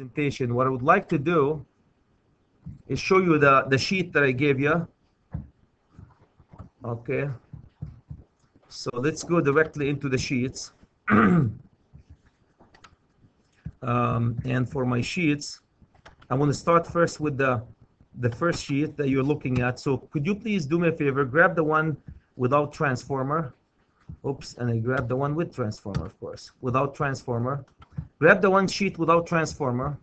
presentation, what I would like to do is show you the sheet that I gave you. Okay, so let's go directly into the sheets. And for my sheets, I want to start first with the first sheet that you're looking at. So could you please do me a favor, grab the one without transformer. Oops, and I grab the one with transformer, of course, without transformer. Grab the one sheet without transformer,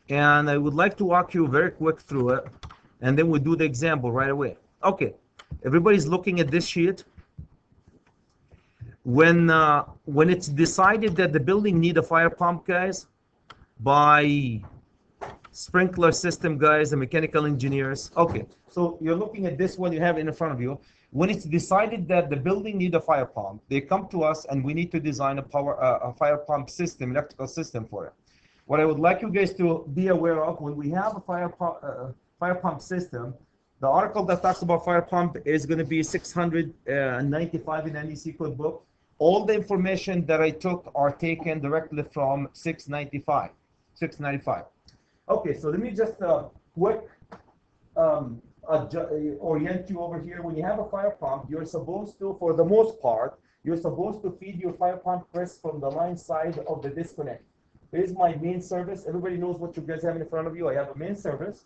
and I would like to walk you very quick through it, and then we'll do the example right away. Okay, everybody's looking at this sheet. When it's decided that the building need a fire pump, guys, by sprinkler system guys and mechanical engineers. Okay, so you're looking at this one you have in front of you. When it's decided that the building need a fire pump, they come to us and we need to design a fire pump system, electrical system for it. What I would like you guys to be aware of, when we have a fire pump system, the article that talks about fire pump is going to be 695 in NEC code book. All the information that I took are taken directly from 695. Okay, so let me just quick orient you over here. When you have a fire pump, you're supposed to, for the most part, you're supposed to feed your fire pump first from the line side of the disconnect. Here's my main service. Everybody knows what you guys have in front of you. I have a main service.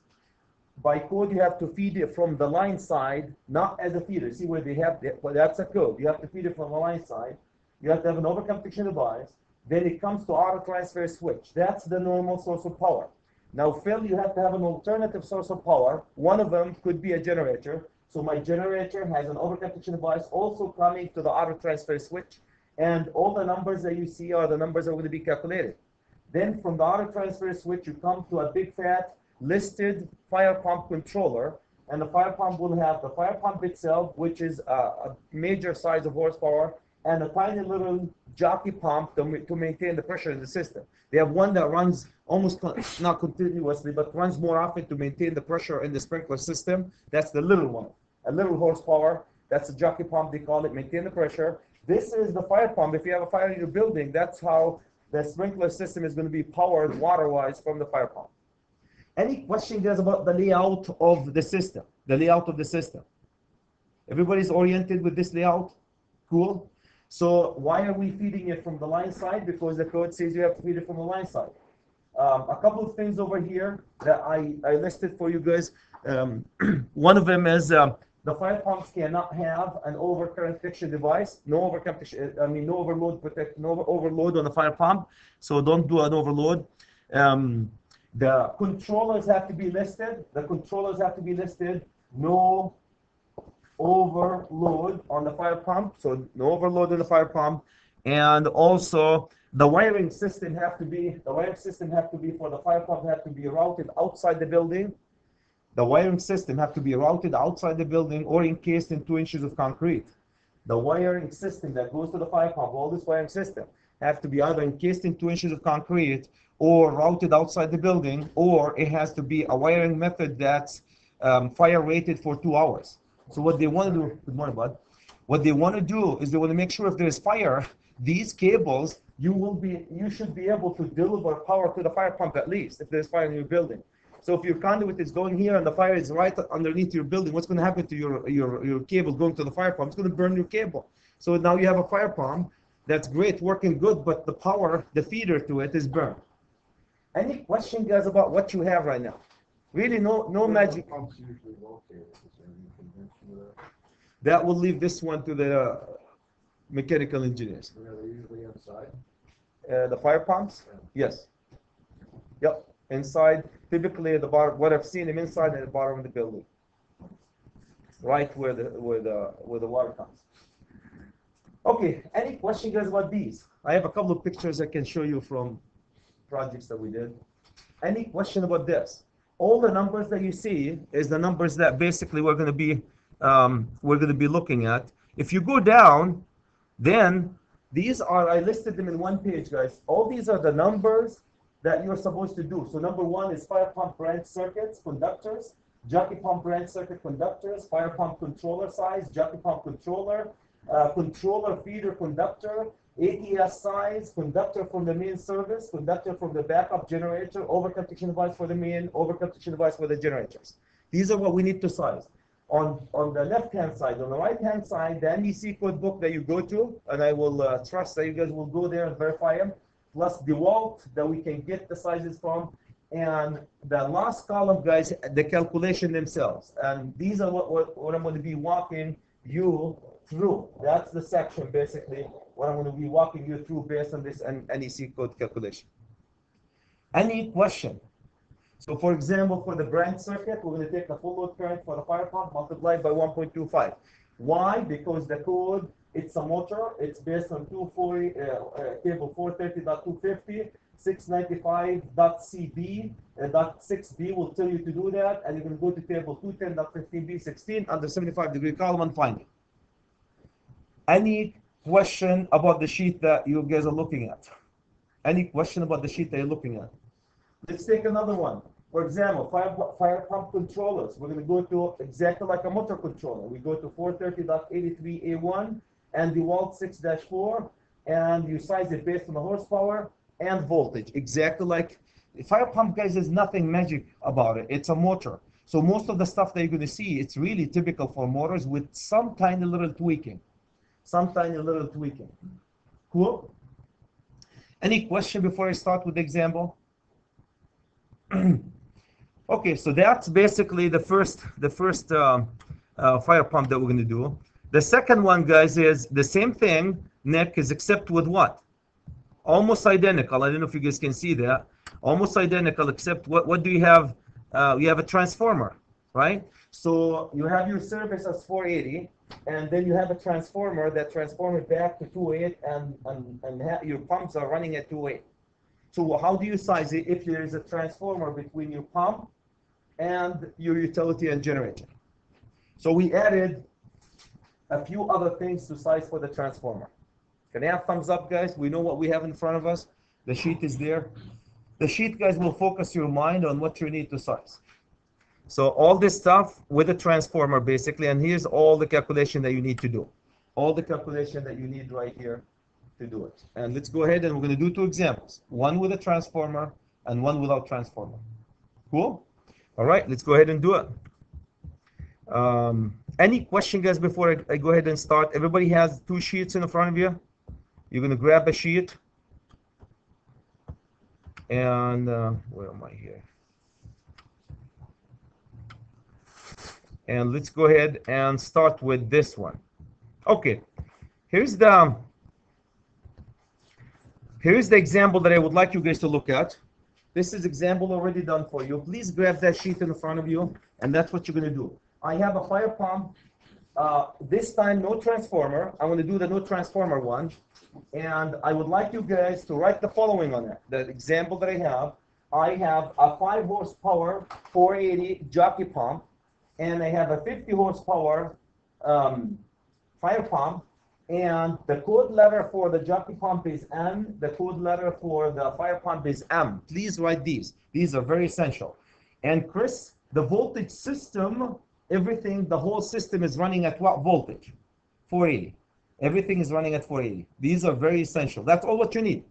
By code, you have to feed it from the line side, not as a feeder. See where they have that? Well, that's a code. You have to feed it from the line side. You have to have an overcome protection device. Then it comes to auto transfer switch. That's the normal source of power. Now, Phil, you have to have an alternative source of power. One of them could be a generator. So my generator has an overcome protection device also coming to the auto transfer switch. And all the numbers that you see are the numbers that are going to be calculated. Then from the auto transfer switch, you come to a big fat listed fire pump controller. And the fire pump will have the fire pump itself, which is a major size of horsepower, and a tiny little jockey pump to maintain the pressure in the system. They have one that runs almost not continuously, but runs more often to maintain the pressure in the sprinkler system. That's the little one, a little horsepower. That's a jockey pump, they call it, maintain the pressure. This is the fire pump. If you have a fire in your building, that's how the sprinkler system is going to be powered water-wise from the fire pump. Any question guys about the layout of the system? The layout of the system. Everybody's oriented with this layout? Cool. So why are we feeding it from the line side? Because the code says you have to feed it from the line side. A couple of things over here that I listed for you guys. One of them is the fire pumps cannot have an overcurrent protection device. No overcurrent protection, no overload on the fire pump. So don't do an overload. The controllers have to be listed. No overload on the fire pump. So no overload on the fire pump. And also the wiring system have to be for the fire pump have to be routed outside the building. The wiring system have to be routed outside the building or encased in 2 inches of concrete. The wiring system that goes to the fire pump, all this wiring system, have to be either encased in 2 inches of concrete or routed outside the building, or it has to be a wiring method that's fire rated for 2 hours. So what they want to do, good morning, bud. What they want to do is they want to make sure if there's fire, these cables, you should be able to deliver power to the fire pump at least if there's fire in your building. So if your conduit is going here and the fire is right underneath your building, what's going to happen to your cable going to the fire pump? It's going to burn your cable. So now you have a fire pump that's great, working good, but the power, the feeder to it is burned. Any question, guys, about what you have right now? Really, no magic. Pumps usually located. Is there any convention of that? That will leave this one to the mechanical engineers. Are they usually inside? The fire pumps? Yeah. Yes. Yep. Inside, typically at the bottom. What I've seen them inside at the bottom of the building, right where the water comes. Okay. Any question, guys, about these? I have a couple of pictures I can show you from projects that we did. Any question about this? All the numbers that you see is the numbers that basically we're going to be looking at. If you go down, then these are, I listed them in one page, guys. All these are the numbers that you're supposed to do. So number 1 is fire pump branch circuits, conductors, jockey pump branch circuit conductors, fire pump controller size, jockey pump controller, controller feeder conductor, ATS size, conductor from the main service, conductor from the backup generator, overconduction device for the main, overconduction device for the generators. These are what we need to size. On the left-hand side, on the right-hand side, the NEC code book that you go to, and I will trust that you guys will go there and verify them, plus DeWalt that we can get the sizes from, and the last column, guys, the calculation themselves. And these are what I'm going to be walking you through. That's the section, basically, what I'm going to be walking you through based on this NEC code calculation. Any question? So for example, for the branch circuit, we're going to take the full load current for the fire pump multiplied by 1.25. Why? Because the code, it's a motor. It's based on 240, cable 430.250, 695.cb, .6b will tell you to do that. And you're going to go to table 210.15b16 under 75-degree column and find it. Any question about the sheet that you guys are looking at? Any question about the sheet that you're looking at? Let's take another one. For example, fire pump controllers. We're going to go to exactly like a motor controller. We go to 430.83A1 and DeWalt 6-4, and you size it based on the horsepower and voltage. Exactly like the fire pump, guys, there's nothing magic about it. It's a motor. So most of the stuff that you're going to see, it's really typical for motors with some tiny little tweaking. Some tiny little tweaking. Cool? Any question before I start with the example? Okay, so that's basically the first fire pump that we're going to do. The second one, guys, is the same thing, Nick, is except with what? Almost identical. I don't know if you guys can see that. Almost identical, except what do you have? You have a transformer, right? So you have your service as 480, and then you have a transformer that transforms it back to 208, and your pumps are running at 208. So how do you size it if there is a transformer between your pump and your utility and generator? So we added a few other things to size for the transformer. Can I have thumbs up, guys? We know what we have in front of us. The sheet is there. The sheet, guys, will focus your mind on what you need to size. So all this stuff with the transformer, basically, and here's all the calculation that you need to do. All the calculation that you need right here to do it. And let's go ahead and we're going to do two examples. One with a transformer and one without transformer. Cool? All right, let's go ahead and do it. Any question, guys, before I go ahead and start? Everybody has two sheets in front of you. You're going to grab a sheet. And where am I here? And let's go ahead and start with this one. Okay, here's the example that I would like you guys to look at. This is example already done for you. Please grab that sheet in front of you, and that's what you're going to do. I have a fire pump. This time, no transformer. I'm going to do the no transformer one. And I would like you guys to write the following on it. The example that I have a 5 horsepower 480 jockey pump, and I have a 50 horsepower fire pump, and the code letter for the jockey pump is N, the code letter for the fire pump is M. Please write these. These are very essential. And Chris, the voltage system, everything, the whole system is running at what voltage? 480. Everything is running at 480. These are very essential. That's all what you need.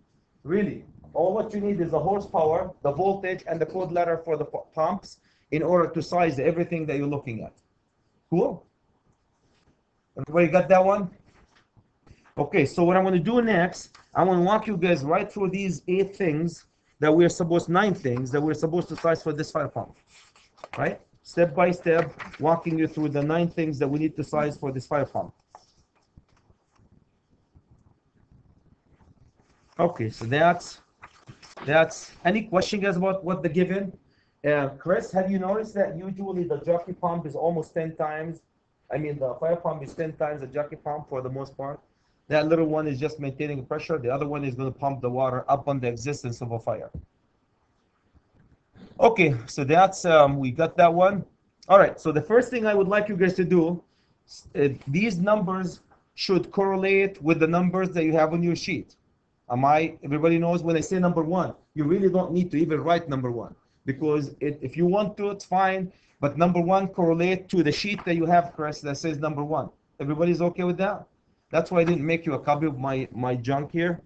Really. All what you need is the horsepower, the voltage, and the code letter for the pumps in order to size everything that you're looking at. Cool? Everybody got that one? Okay, so what I'm going to do next, I'm going to walk you guys right through these 9 things that we're supposed to size for this fire pump. Right? Step by step, walking you through the 9 things that we need to size for this fire pump. Okay, so that's any question, guys, about what the given? Chris, have you noticed that usually the jockey pump is almost 10 times, the fire pump is 10 times the jockey pump for the most part? That little one is just maintaining pressure. The other one is going to pump the water up on the existence of a fire. Okay, so that's, we got that one. All right, so the first thing I would like you guys to do, these numbers should correlate with the numbers that you have on your sheet. Everybody knows when I say number 1, you really don't need to even write number 1. Because if you want to, it's fine. But number 1 correlate to the sheet that you have, Chris, that says number 1. Everybody's okay with that? That's why I didn't make you a copy of my junk here.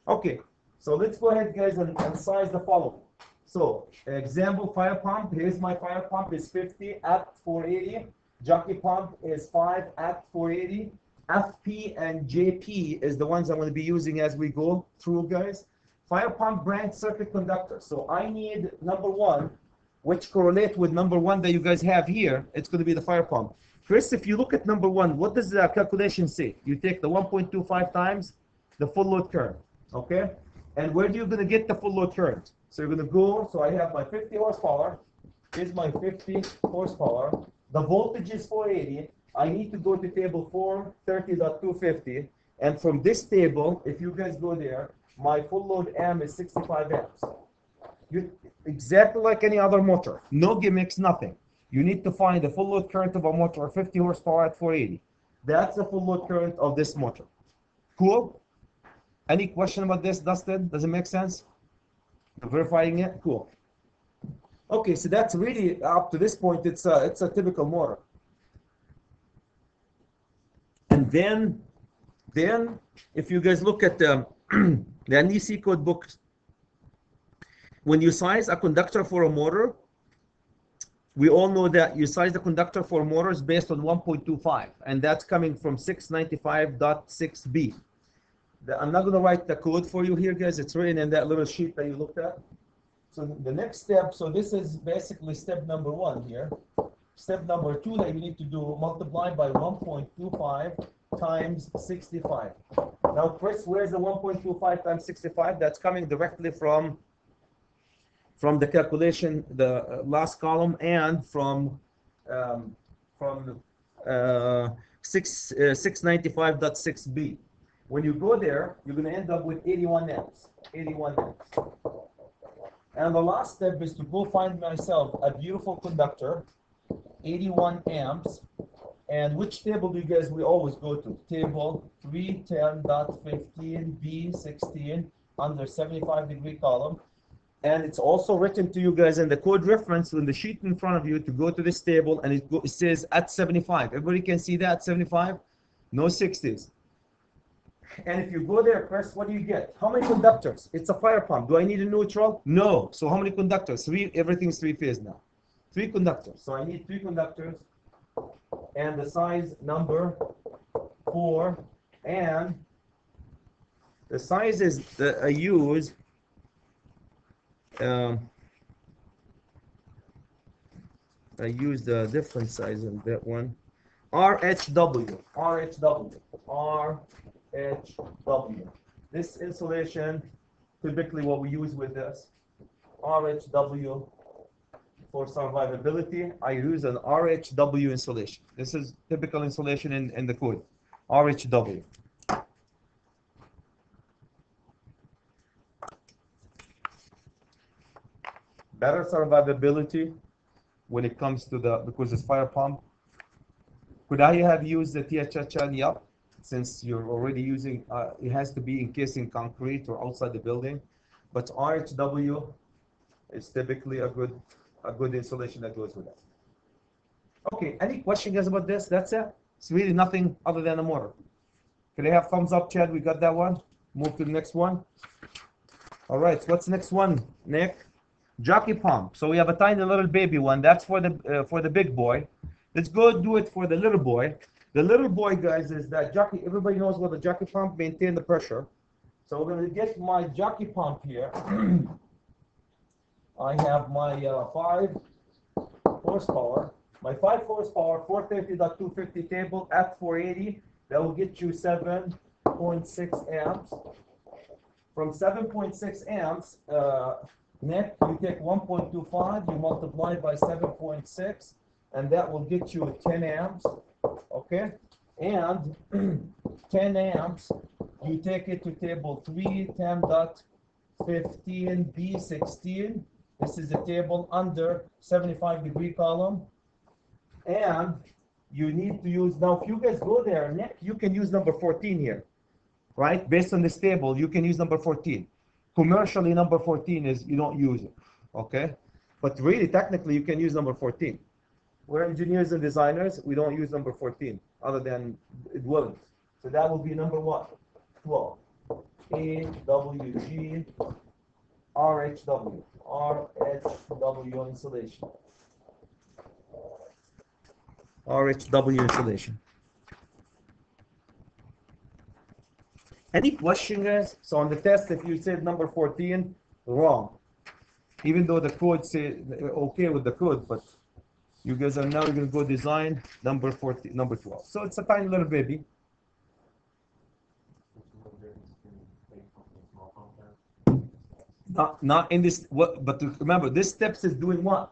Okay, so let's go ahead, guys, and size the following. So, example fire pump. Here's my fire pump is 50 at 480. Jockey pump is 5 at 480. FP and JP is the ones I'm going to be using as we go through, guys. Fire pump branch circuit conductor. So I need number 1, which correlate with number 1 that you guys have here. It's going to be the fire pump. First, if you look at number 1, what does the calculation say? You take the 1.25 times the full load current, okay? And where do you going to get the full load current? So you're going to go, so I have my 50 horsepower. Here's my 50 horsepower. The voltage is 480. I need to go to table 430.250. And from this table, if you guys go there, my full load amp is 65 amps. Exactly like any other motor. No gimmicks, nothing. You need to find the full load current of a motor, 50 horsepower at 480. That's the full load current of this motor. Cool? Any question about this, Dustin? Does it make sense? Verifying it? Cool. Okay, so that's really, up to this point, it's a typical motor. And then if you guys look at the NEC code book, when you size a conductor for a motor, we all know that you size the conductor for motors based on 1.25, and that's coming from 695.6b. I'm not going to write the code for you here, guys. It's written in that little sheet that you looked at. So the next step, so this is basically step number 1 here. Step number 2 that you need to do, multiply by 1.25 times 65. Now, Chris, where's the 1.25 times 65? That's coming directly from the calculation, the last column, and from 695.6b. When you go there, you're going to end up with 81 amps. 81 amps. And the last step is to go find myself a beautiful conductor, 81 amps. And which table do you guys we always go to? Table 310.15b16 under 75-degree column. And it's also written to you guys in the code reference in the sheet in front of you to go to this table, and it says at 75. Everybody can see that, 75? No 60s. And if you go there first, what do you get? How many conductors? It's a fire pump. Do I need a neutral? No. So how many conductors? 3. Everything's 3-phase now. 3 conductors. So I need 3 conductors. And the size number 4. And the sizes that I use, I used a different size in that one. RHW. This insulation, typically what we use with this, RHW for survivability. I use an RHW insulation. This is typical insulation in the code. RHW. Better survivability when it comes to because it's fire pump. Could I have used the THHL? Yep. Since you're already using, it has to be encased in concrete or outside the building. But RHW is typically a good insulation that goes with it. Okay, any questions guys about this? That's it. It's really nothing other than a motor. Can I have thumbs up, Chad? We got that one. Move to the next one. All right, so what's the next one, Nick? Jockey pump. So we have a tiny little baby one. That's for the big boy. Let's go do it for the little boy. The little boy, guys, is that jockey. Everybody knows what the jockey pump maintain the pressure. So we're going to get my jockey pump here. I have my 5 horsepower. My 5 horsepower 430.250 table at 480. That will get you 7.6 amps. From 7.6 amps, Nick, you take 1.25, you multiply by 7.6, and that will get you 10 amps. Okay, and 10 amps, you take it to table 310.15b16. This is a table under 75-degree column, and you need to use, now if you guys go there, Nick, you can use number 14 here, right? Based on this table, you can use number 14. Commercially, number 14 is, you don't use it, okay? But really, technically, you can use number 14. We're engineers and designers. We don't use number 14, other than dwellings. So that will be number what? 12. AWG RHW. RHW insulation. RHW insulation. Any question, guys? So on the test, if you said number 14, wrong. Even though the code says okay with the code, but you guys are now going to go design number 14, number 12. So it's a tiny little baby. Not in this, what, but remember, this steps is doing what?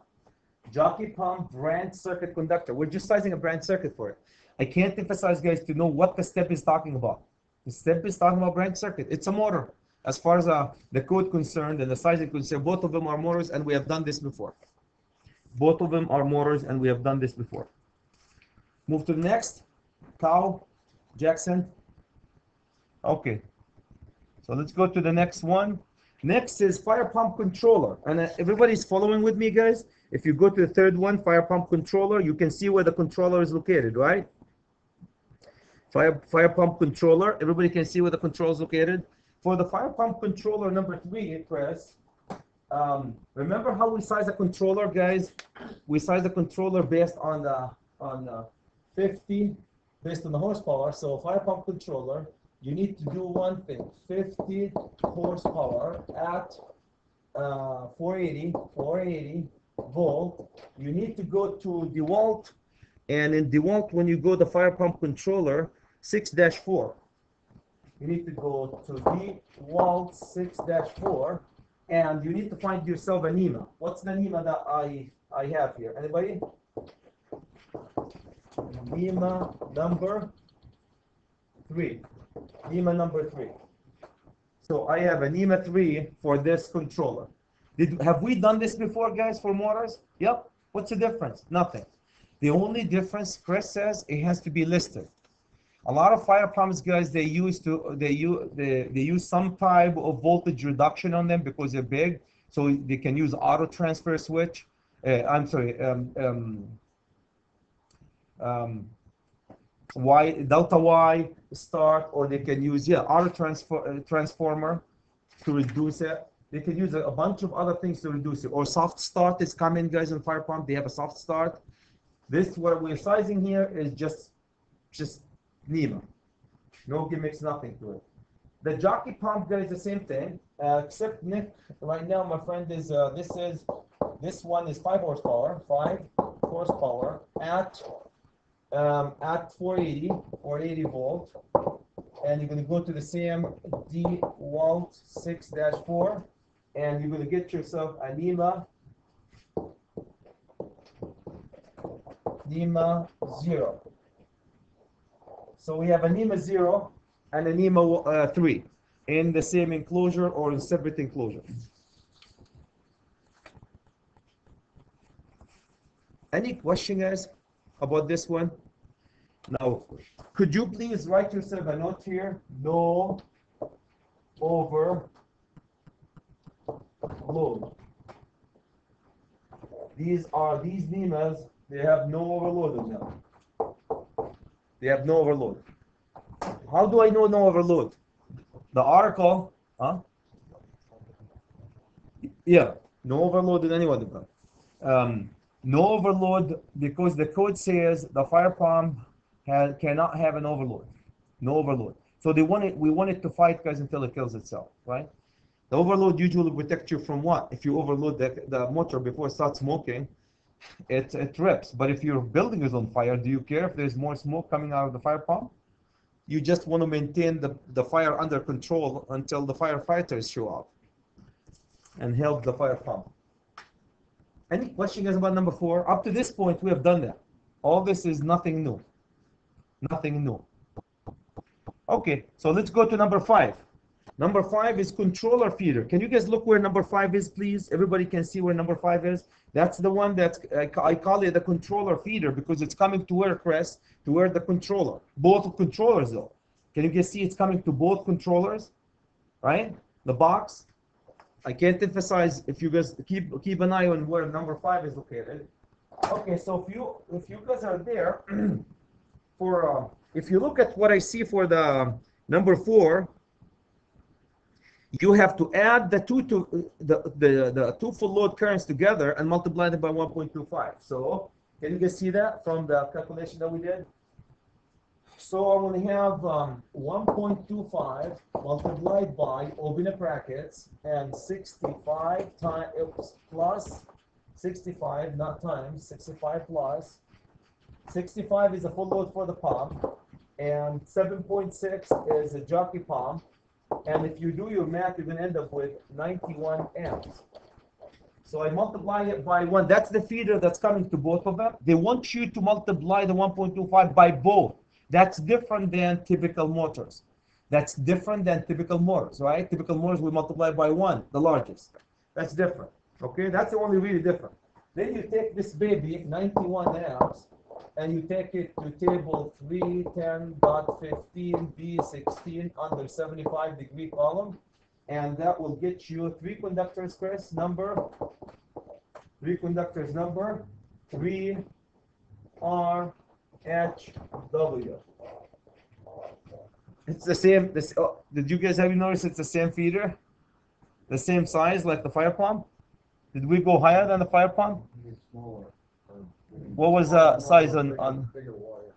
Jockey pump branch circuit conductor. We're just sizing a branch circuit for it. I can't emphasize, guys, to know what the step is talking about. The step is talking about branch circuit. It's a motor. As far as the code concerned and the sizing concerned, both of them are motors, and we have done this before. Both of them are motors, and we have done this before. Move to the next. Cow, Jackson. Okay. So let's go to the next one. Next is fire pump controller. And everybody's following with me, guys? If you go to the third one, fire pump controller, you can see where the controller is located, right? Fire pump controller, everybody can see where the control is located. For the fire pump controller number 3, Chris, remember how we size a controller, guys? We size the controller based on the 50, based on the horsepower. So fire pump controller, you need to do one thing: 50 horsepower at 480 volt. You need to go to DeWalt, and in DeWalt, when you go to fire pump controller 6-4, you need to go to DeWalt 6-4, and you need to find yourself a NEMA. What's the NEMA that I have here? Anybody? NEMA number 3. NEMA number 3. So I have a NEMA 3 for this controller. Have we done this before, guys, for motors? Yep. What's the difference? Nothing. The only difference, Chris says, it has to be listed. A lot of fire pumps, guys, they use some type of voltage reduction on them because they're big, so they can use auto transfer switch. Delta Y start, or they can use auto transformer to reduce it. They can use a bunch of other things to reduce it. Or soft start is coming, guys, in fire pump. They have a soft start. This, what we're sizing here, is just NEMA. No gimmicks, nothing to it. The jockey pump, guys, the same thing. Except Nick, right now, my friend, is this one is 5 horsepower. 5 horsepower at 480 volt. And you're going to go to the same DeWalt 6-4, and you're going to get yourself a NEMA 0. So we have a NEMA 0 and a NEMA 3 in the same enclosure or in separate enclosure. Any question, guys, about this one? Now, could you please write yourself a note here? No overload. These NEMAs, they have no overload in them. They have no overload. How do I know no overload? The article, yeah, no overload in any one of them. No overload because the code says the fire pump cannot have an overload. No overload. So we want it to fight, guys, until it kills itself, right? The overload usually protects you from what? If you overload the motor before it starts smoking, it rips. But if your building is on fire, do you care if there's more smoke coming out of the fire pump? You just want to maintain the fire under control until the firefighters show up and help the fire pump. Any question, guys, about number 4? Up to this point, we have done that. All this is nothing new. Nothing new. Okay, so let's go to number 5. Number 5 is controller feeder. Can you guys look where number 5 is, please? Everybody can see where number 5 is. That's the one that I call it the controller feeder because it's coming to where, Chris? To where the controller. Both controllers, though. Can you guys see it's coming to both controllers? Right? The box. I can't emphasize, if you guys keep an eye on where number 5 is located. Okay, so if you guys are there for if you look at what I see for the number 4, you have to add the two full load currents together and multiply them by 1.25. So can you guys see that from the calculation that we did? So I'm going to have 1.25 multiplied by, open the brackets, and 65 times plus 65, not times, 65 plus 65 is a full load for the pump, and 7.6 is a jockey pump. And if you do your math, you're going to end up with 91 amps. So I multiply it by 1. That's the feeder that's coming to both of them. They want you to multiply the 1.25 by both. That's different than typical motors. That's different than typical motors, right? Typical motors we multiply by 1, the largest. That's different. Okay, that's the only really different. Then you take this baby, 91 amps, and you take it to table 310.15B16 under 75-degree column, and that will get you 3 conductors, Chris, number 3RHW. It's the same. Did you guys have you noticed it's the same feeder? The same size like the fire pump? Did we go higher than the fire pump? Smaller. What was the size on Bigger wire.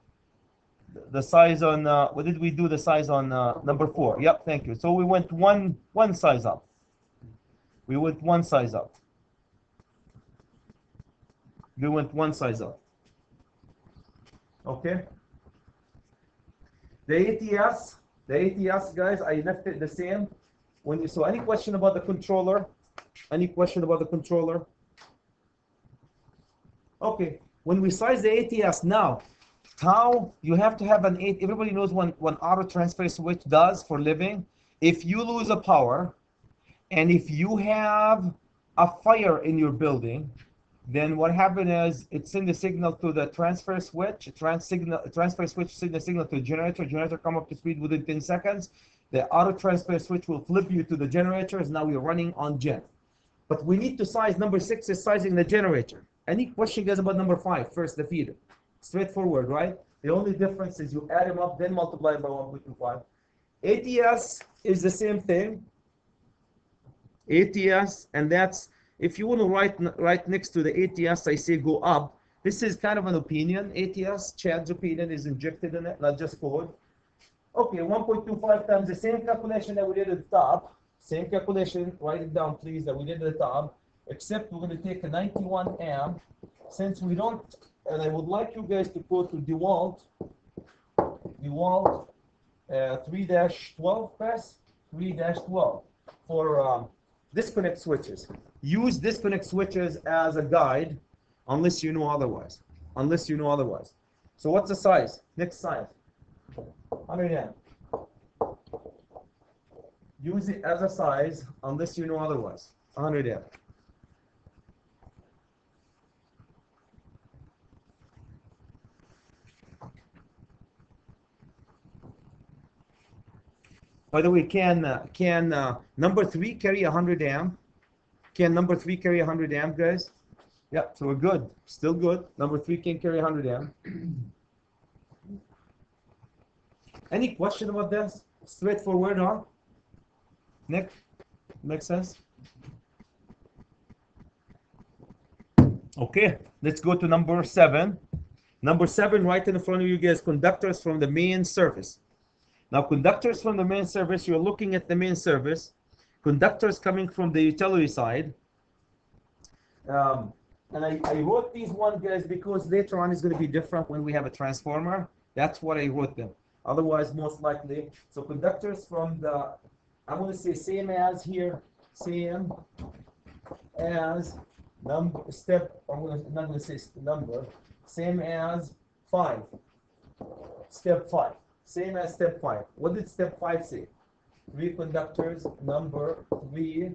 the size on what did we do the size on number 4? Yep, thank you. So we went one size up. We went one size up. We went one size up. Okay. The ATS guys, I left it the same. When you saw any question about the controller, Okay, when we size the ATS now, how you have to have everybody knows what auto transfer switch does for living. If you lose a power, and if you have a fire in your building, then what happens is it sends a signal to the transfer switch. Transfer switch sends a signal to the generator. Generator come up to speed within 10 seconds. The auto transfer switch will flip you to the generators. Now we're running on gen. But we need to size. Number 6 is sizing the generator. Any question, guys, about number 5? First, the feeder. Straightforward, right? The only difference is you add them up, then multiply by 1.25. ATS is the same thing. ATS, and that's, if you want to write next to the ATS, I say go up. This is kind of an opinion. ATS, Chad's opinion is injected in it, not just code. Okay, 1.25 times the same calculation that we did at the top. Same calculation, write it down please, that we did at the top. Except we're going to take a 91 amp. Since we don't, and I would like you guys to go to DeWalt 3-12 press, 3-12 for disconnect switches. Use disconnect switches as a guide unless you know otherwise. So what's the size? Next size. 100 amp. Use it as a size unless you know otherwise. 100 amp. By the way, can number 3 carry 100 amp? Can number 3 carry 100 amp, guys? Yeah, so we're good. Still good. Number 3 can carry 100 amp. Any question about this? Straightforward, huh? Nick, makes sense? Okay, let's go to number 7. Number 7, right in front of you guys, conductors from the main service. Now, conductors from the main service, you're looking at the main service. Conductors coming from the utility side. And I wrote these one, guys, because later on it's going to be different when we have a transformer. That's what I wrote them. Otherwise, most likely. So conductors from the, I'm going to say same as here, same as number, step, I'm not going to say number, same as 5, step 5. Same as step 5. What did step 5 say? 3 conductors, number 3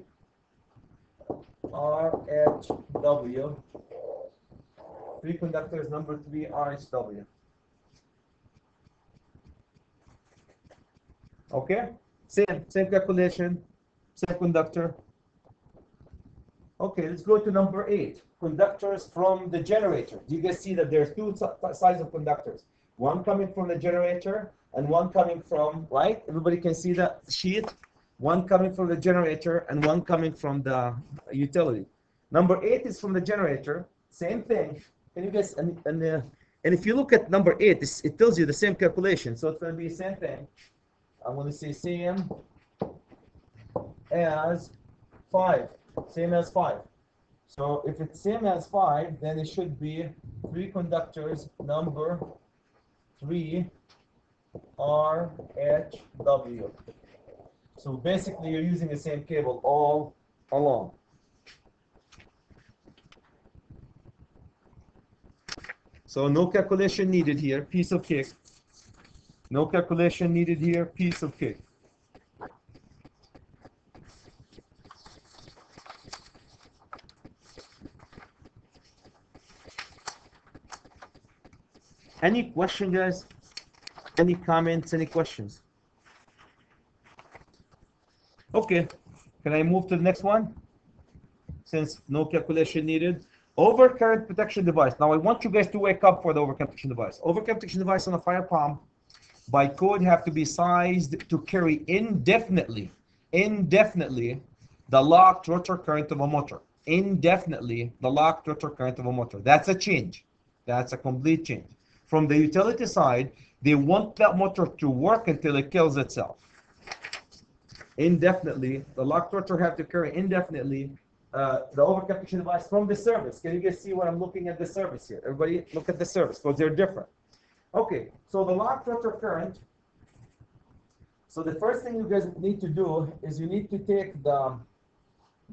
RHW. 3 conductors, number 3 RHW. Okay? Same calculation, same conductor. Okay, let's go to number 8. Conductors from the generator. Do you guys see that there's 2 sizes of conductors? one coming from the generator and one coming from, right? Everybody can see that sheet? One coming from the generator and one coming from the utility. Number 8 is from the generator, same thing. Can you guys, and if you look at number 8, it tells you the same calculation, so it's going to be the same thing. I'm going to say same as 5, same as 5. So if it's same as 5, then it should be 3 conductors, number 3 RHW. So basically you're using the same cable all along. So no calculation needed here, piece of cake. No calculation needed here, piece of cake. Any question, guys? Any comments, any questions? Okay, can I move to the next one? Since no calculation needed. Overcurrent protection device. Now I want you guys to wake up for the overcurrent protection device. Overcurrent protection device on a fire pump by code have to be sized to carry indefinitely the locked rotor current of a motor. Indefinitely the locked rotor current of a motor. That's a change. That's a complete change. From the utility side, they want that motor to work until it kills itself. Indefinitely, the locked rotor have to carry indefinitely the overcurrent protection device from the service. Can you guys see what I'm looking at the service here? Everybody look at the service because they're different. Okay, so the locked rotor current. So the first thing you guys need to do is you need to take the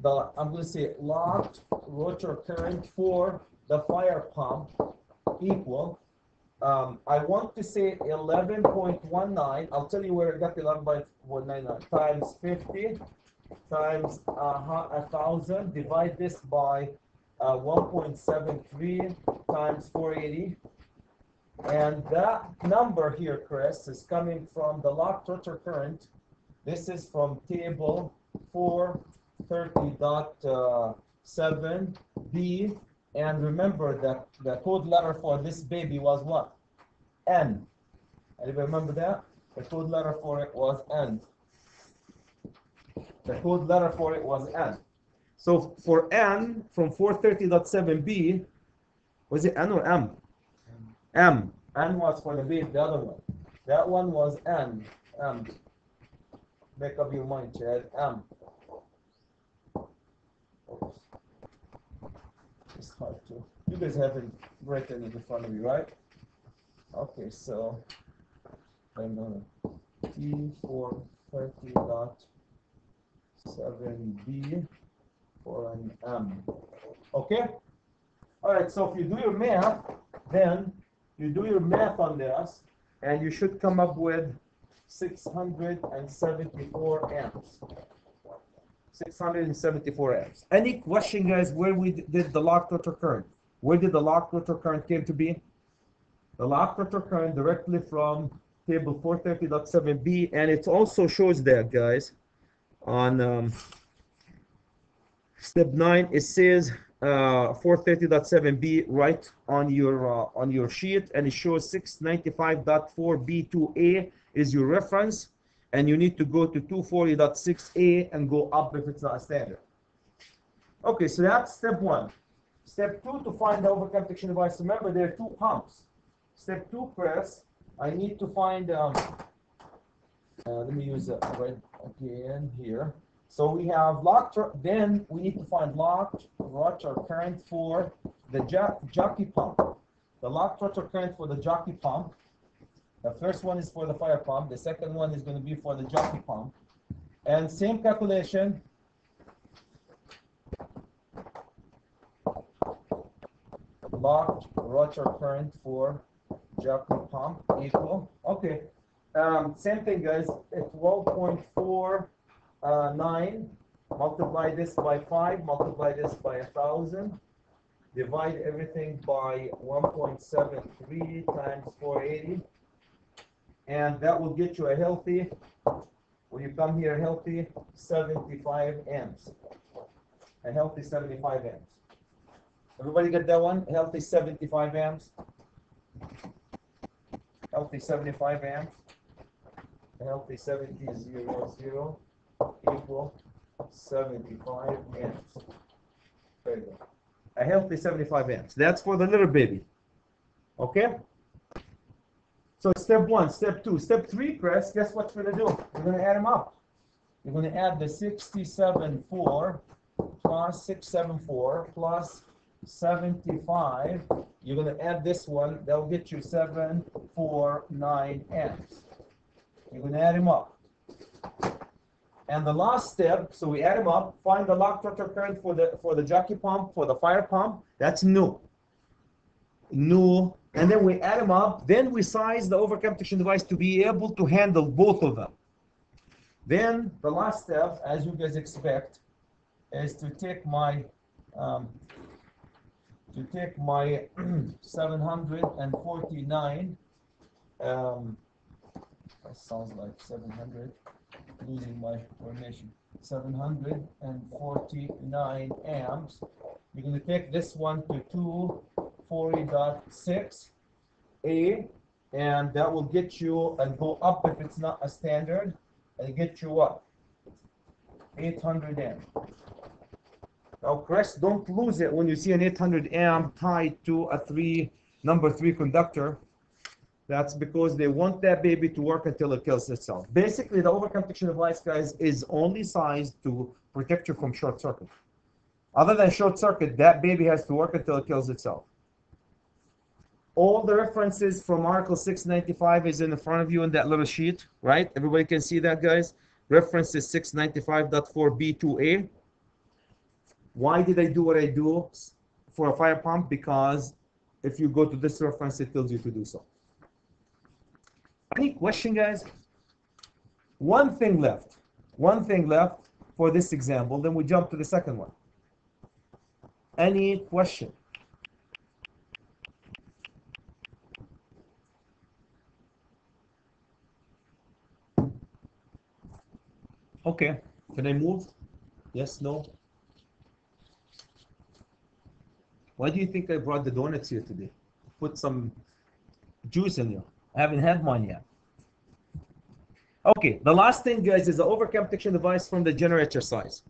I'm going to say locked rotor current for the fire pump equal. I want to say 11.19. I'll tell you where I got the 11.199 times 50 times 1,000. Divide this by 1.73 times 480. And that number here, Chris, is coming from the locked rotor current. This is from table 430.7b. And remember that the code letter for this baby was what? N. Anybody remember that? The code letter for it was N. The code letter for it was N. So for N from 430.7b, was it N or M? M. N was for the baby, the other one. That one was N. M. Make up your mind, Chad. M. Oops. It's hard to. You guys have it written in front of you, right? Okay, so I'm gonna T430.7b for an M. Okay? Alright, so if you do your math, then you do your math on this, and you should come up with 674 amps. 674 amps. Any question, guys, where we did the locked rotor current? Where did the locked rotor current came to be? The locked rotor current directly from table 430.7b, and it also shows that, guys, on step 9, it says 430.7b right on your sheet, and it shows 695.4b2a is your reference, and you need to go to 240.6a and go up if it's not a standard. Okay, so that's step 1. Step 2, to find the overcurrent protection device. Remember, there are 2 pumps. Step 2, Chris, I need to find, let me use it right again here. So we have locked, then we need to find locked rotor current for the jockey pump. The locked rotor current for the jockey pump. The first one is for the fire pump. The second one is going to be for the jockey pump. And same calculation. Locked rotor current for jockey pump equal. Okay. Same thing, guys. It's 12.49. Multiply this by 5. Multiply this by 1,000. Divide everything by 1.73 times 480. And that will get you a healthy, when you come here, healthy 75 amps. A healthy 75 amps. Everybody get that one? Healthy 75 amps. healthy 75 amps. A healthy 7000 equal 75 amps. There you go. A healthy 75 amps. That's for the little baby. Okay? So step 1, step 2, step 3, Chris, guess what you're going to do? You're going to add them up. You're going to add the 67.4 plus 674 plus 75. You're going to add this one. That'll get you 749 amps. You're going to add them up. And the last step, so we add them up, find the locked rotor current for the jockey pump, for the fire pump. That's new. New. And then we add them up. Then we size the overcomputation device to be able to handle both of them. Then the last step, as you guys expect, is to take my 749. That sounds like 700. Losing my formation. 749 amps. You're going to take this one to 240.6A, and that will get you and go up if it's not a standard, and get you what? 800 amp. Now, Chris, don't lose it when you see an 800 amp tied to a number 3 conductor. That's because they want that baby to work until it kills itself. Basically, the overcomputation device, guys, is only sized to protect you from short circuit. Other than short circuit, that baby has to work until it kills itself. All the references from Article 695 is in front of you in that little sheet, right? Everybody can see that, guys. Reference is 695.4B2A. Why did I do what I do for a fire pump? Because if you go to this reference, it tells you to do so. Any question, guys? One thing left for this example, then we jump to the second one. Any question? Okay, can I move? Yes, no? Why do you think I brought the donuts here today? Put some juice in you. I haven't had mine yet. Okay, the last thing, guys, is the overcomputation device from the generator size.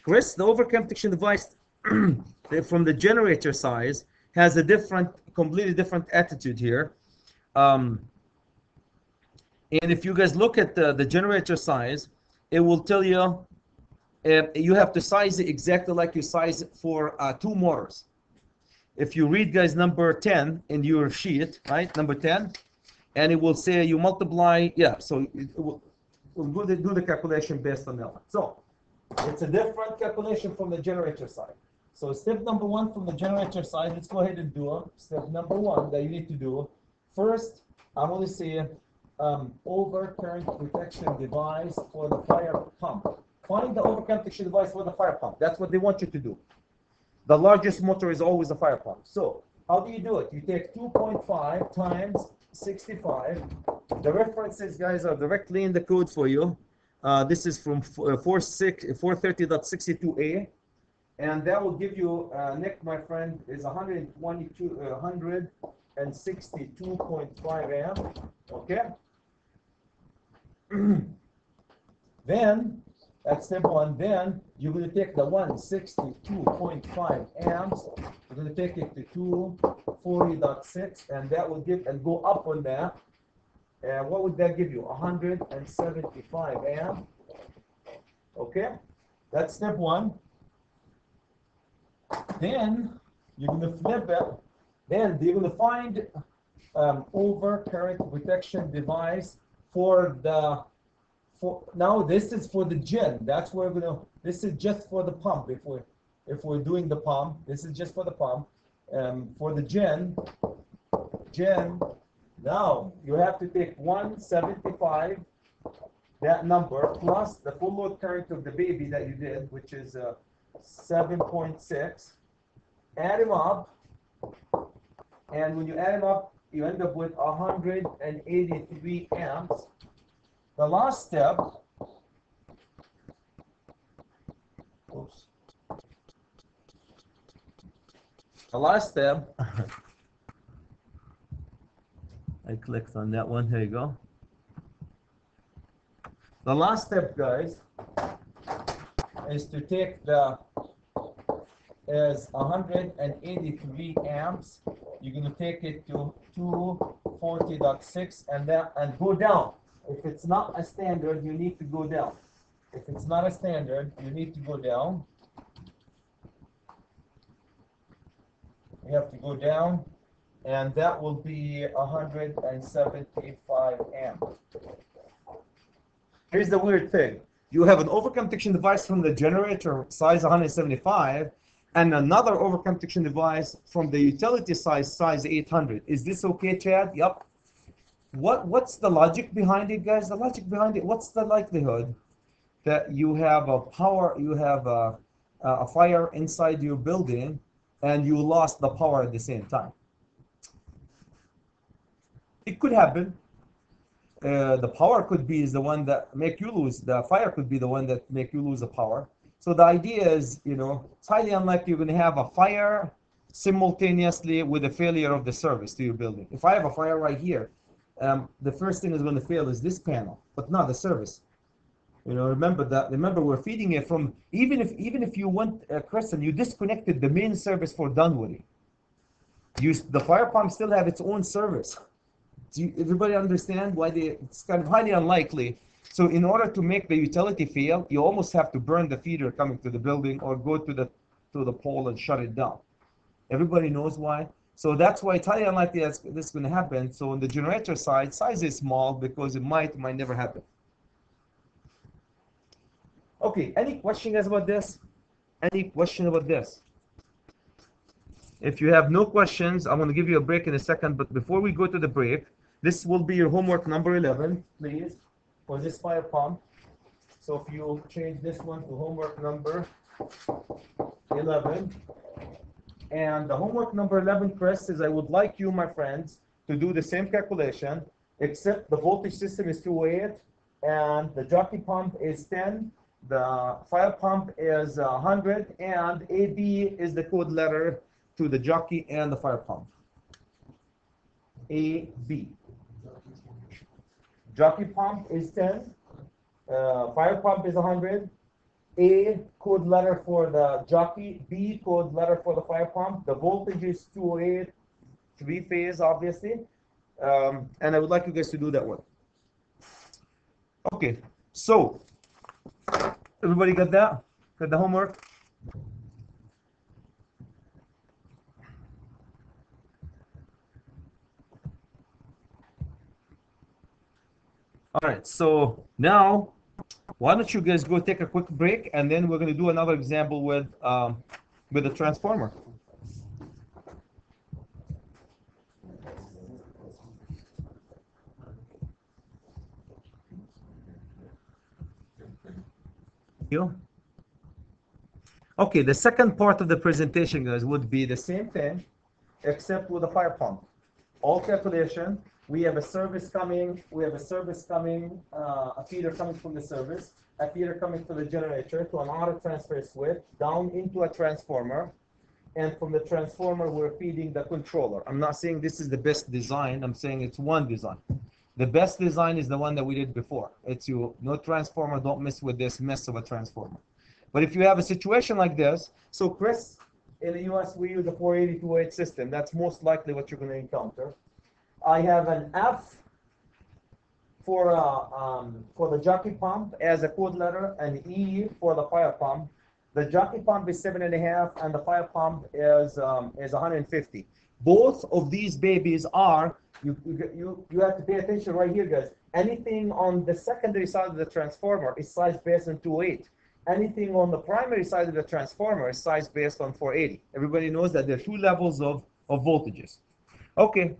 Chris, the overcomputation device from the generator size has a completely different attitude here. And if you guys look at the generator size, it will tell you you have to size it exactly like you size it for 2 motors. If you read, guys, number 10 in your sheet, right, number 10, and it will say you multiply, so we'll do the calculation based on that one. So it's a different calculation from the generator side. So step number 1 from the generator side, let's go ahead and do it. Step number 1 that you need to do. First, I'm going to say overcurrent protection device for the fire pump. Find the overcomputation device for the fire pump. That's what they want you to do. The largest motor is always a fire pump. So how do you do it? You take 2.5 times 65. The references, guys, are directly in the code for you. This is from 430.62A, and that will give you, Nick, my friend, is 162.5 amp. Okay. Then that's step 1. Then you're going to take the 162.5 amps. You're going to take it to 240.6, and that will give and go up on that. And what would that give you? 175 amp. Okay, that's step 1. Then you're going to flip it. Then you're going to find overcurrent protection device for the. Now this is for the gen. That's where we're gonna. This is just for the pump. If we're doing the pump, this is just for the pump. For the gen. Now you have to take 175, that number, plus the full load current of the baby that you did, which is 7.6. Add them up, and when you add them up, you end up with 183 amps. The last step, I clicked on that one. Here you go. The last step, guys, is to take the is 183 amps. You're going to take it to 240.6 and go down. If it's not a standard, you need to go down. If it's not a standard, you need to go down. You have to go down, and that will be 175 amps. Here's the weird thing. You have an overcome detection device from the generator size 175 and another overcome detection device from the utility size 800. Is this okay, Chad? Yep. What's the logic behind it, guys? The logic behind it, what's the likelihood that you have a fire inside your building and you lost the power at the same time? It could happen. The power could be the one that make you lose. The fire could be the one that make you lose the power. So the idea is, it's highly unlikely you're going to have a fire simultaneously with a failure of the service to your building. If I have a fire right here, the first thing is going to fail is this panel, but not the service. Remember that. Remember, we're feeding it from even if you went, Chris, and you disconnected the main service for Dunwoody, the fire pump still have its own service. Do everybody understand why it's kind of highly unlikely? So in order to make the utility fail, you almost have to burn the feeder coming to the building or go to the pole and shut it down. Everybody knows why. So that's why it's highly unlikely this is going to happen. So on the generator side, size is small because it might never happen. Okay, any question, guys, about this? Any question about this? If you have no questions, I'm going to give you a break in a second. But before we go to the break, this will be your homework number 11, please, for this fire pump. So if you change this one to homework number 11. And the homework number 11, Chris, is I would like you, my friends, to do the same calculation, except the voltage system is 208, and the jockey pump is 10, the fire pump is 100, and AB is the code letter to the jockey and the fire pump. AB. Jockey pump is 10, fire pump is 100, A code letter for the jockey, B code letter for the fire pump. The voltage is 208, 3-phase, obviously. And I would like you guys to do that one. Okay, so everybody got that? Got the homework? All right, so now why don't you guys go take a quick break, and then we're going to do another example with the transformer. Okay, the second part of the presentation, guys, would be the same thing, except with a fire pump. All calculation. We have a service coming. A feeder coming from the service. A feeder coming from the generator to an auto transfer switch down into a transformer, and from the transformer we're feeding the controller. I'm not saying this is the best design. I'm saying it's one design. The best design is the one that we did before. It's no transformer. Don't mess with this mess of a transformer. But if you have a situation like this, so Chris, in the US we use a 480-208 system. That's most likely what you're going to encounter. I have an F for the jockey pump as a code letter, and E for the fire pump. The jockey pump is 7.5, and the fire pump is 150. Both of these babies are, you have to pay attention right here, guys. Anything on the secondary side of the transformer is size based on 208. Anything on the primary side of the transformer is size based on 480. Everybody knows that there are two levels of voltages. Okay.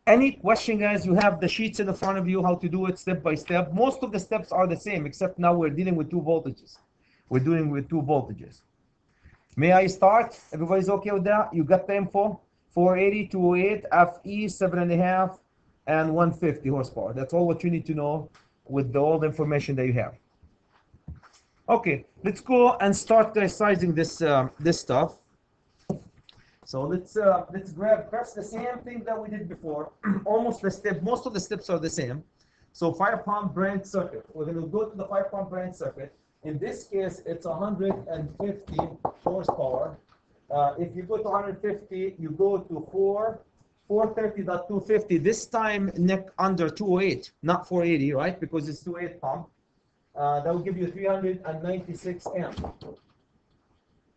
Any question, guys? You have the sheets in the front of you, how to do it step by step. Most of the steps are the same, except now we're dealing with two voltages. We're dealing with two voltages. May I start? Everybody's okay with that? You got the info? 480, 208, FE, 7.5, and 150 horsepower. That's all what you need to know with all the information that you have. Okay, let's go and start sizing this stuff. So let's press the same thing that we did before. Almost the step, most of the steps are the same. So fire pump branch circuit. We're going to go to the fire pump branch circuit. In this case, it's 150 horsepower. If you go to 150, you go to 430.250. This time neck under 208, not 480, right? Because it's 208 pump. That will give you 396 amps.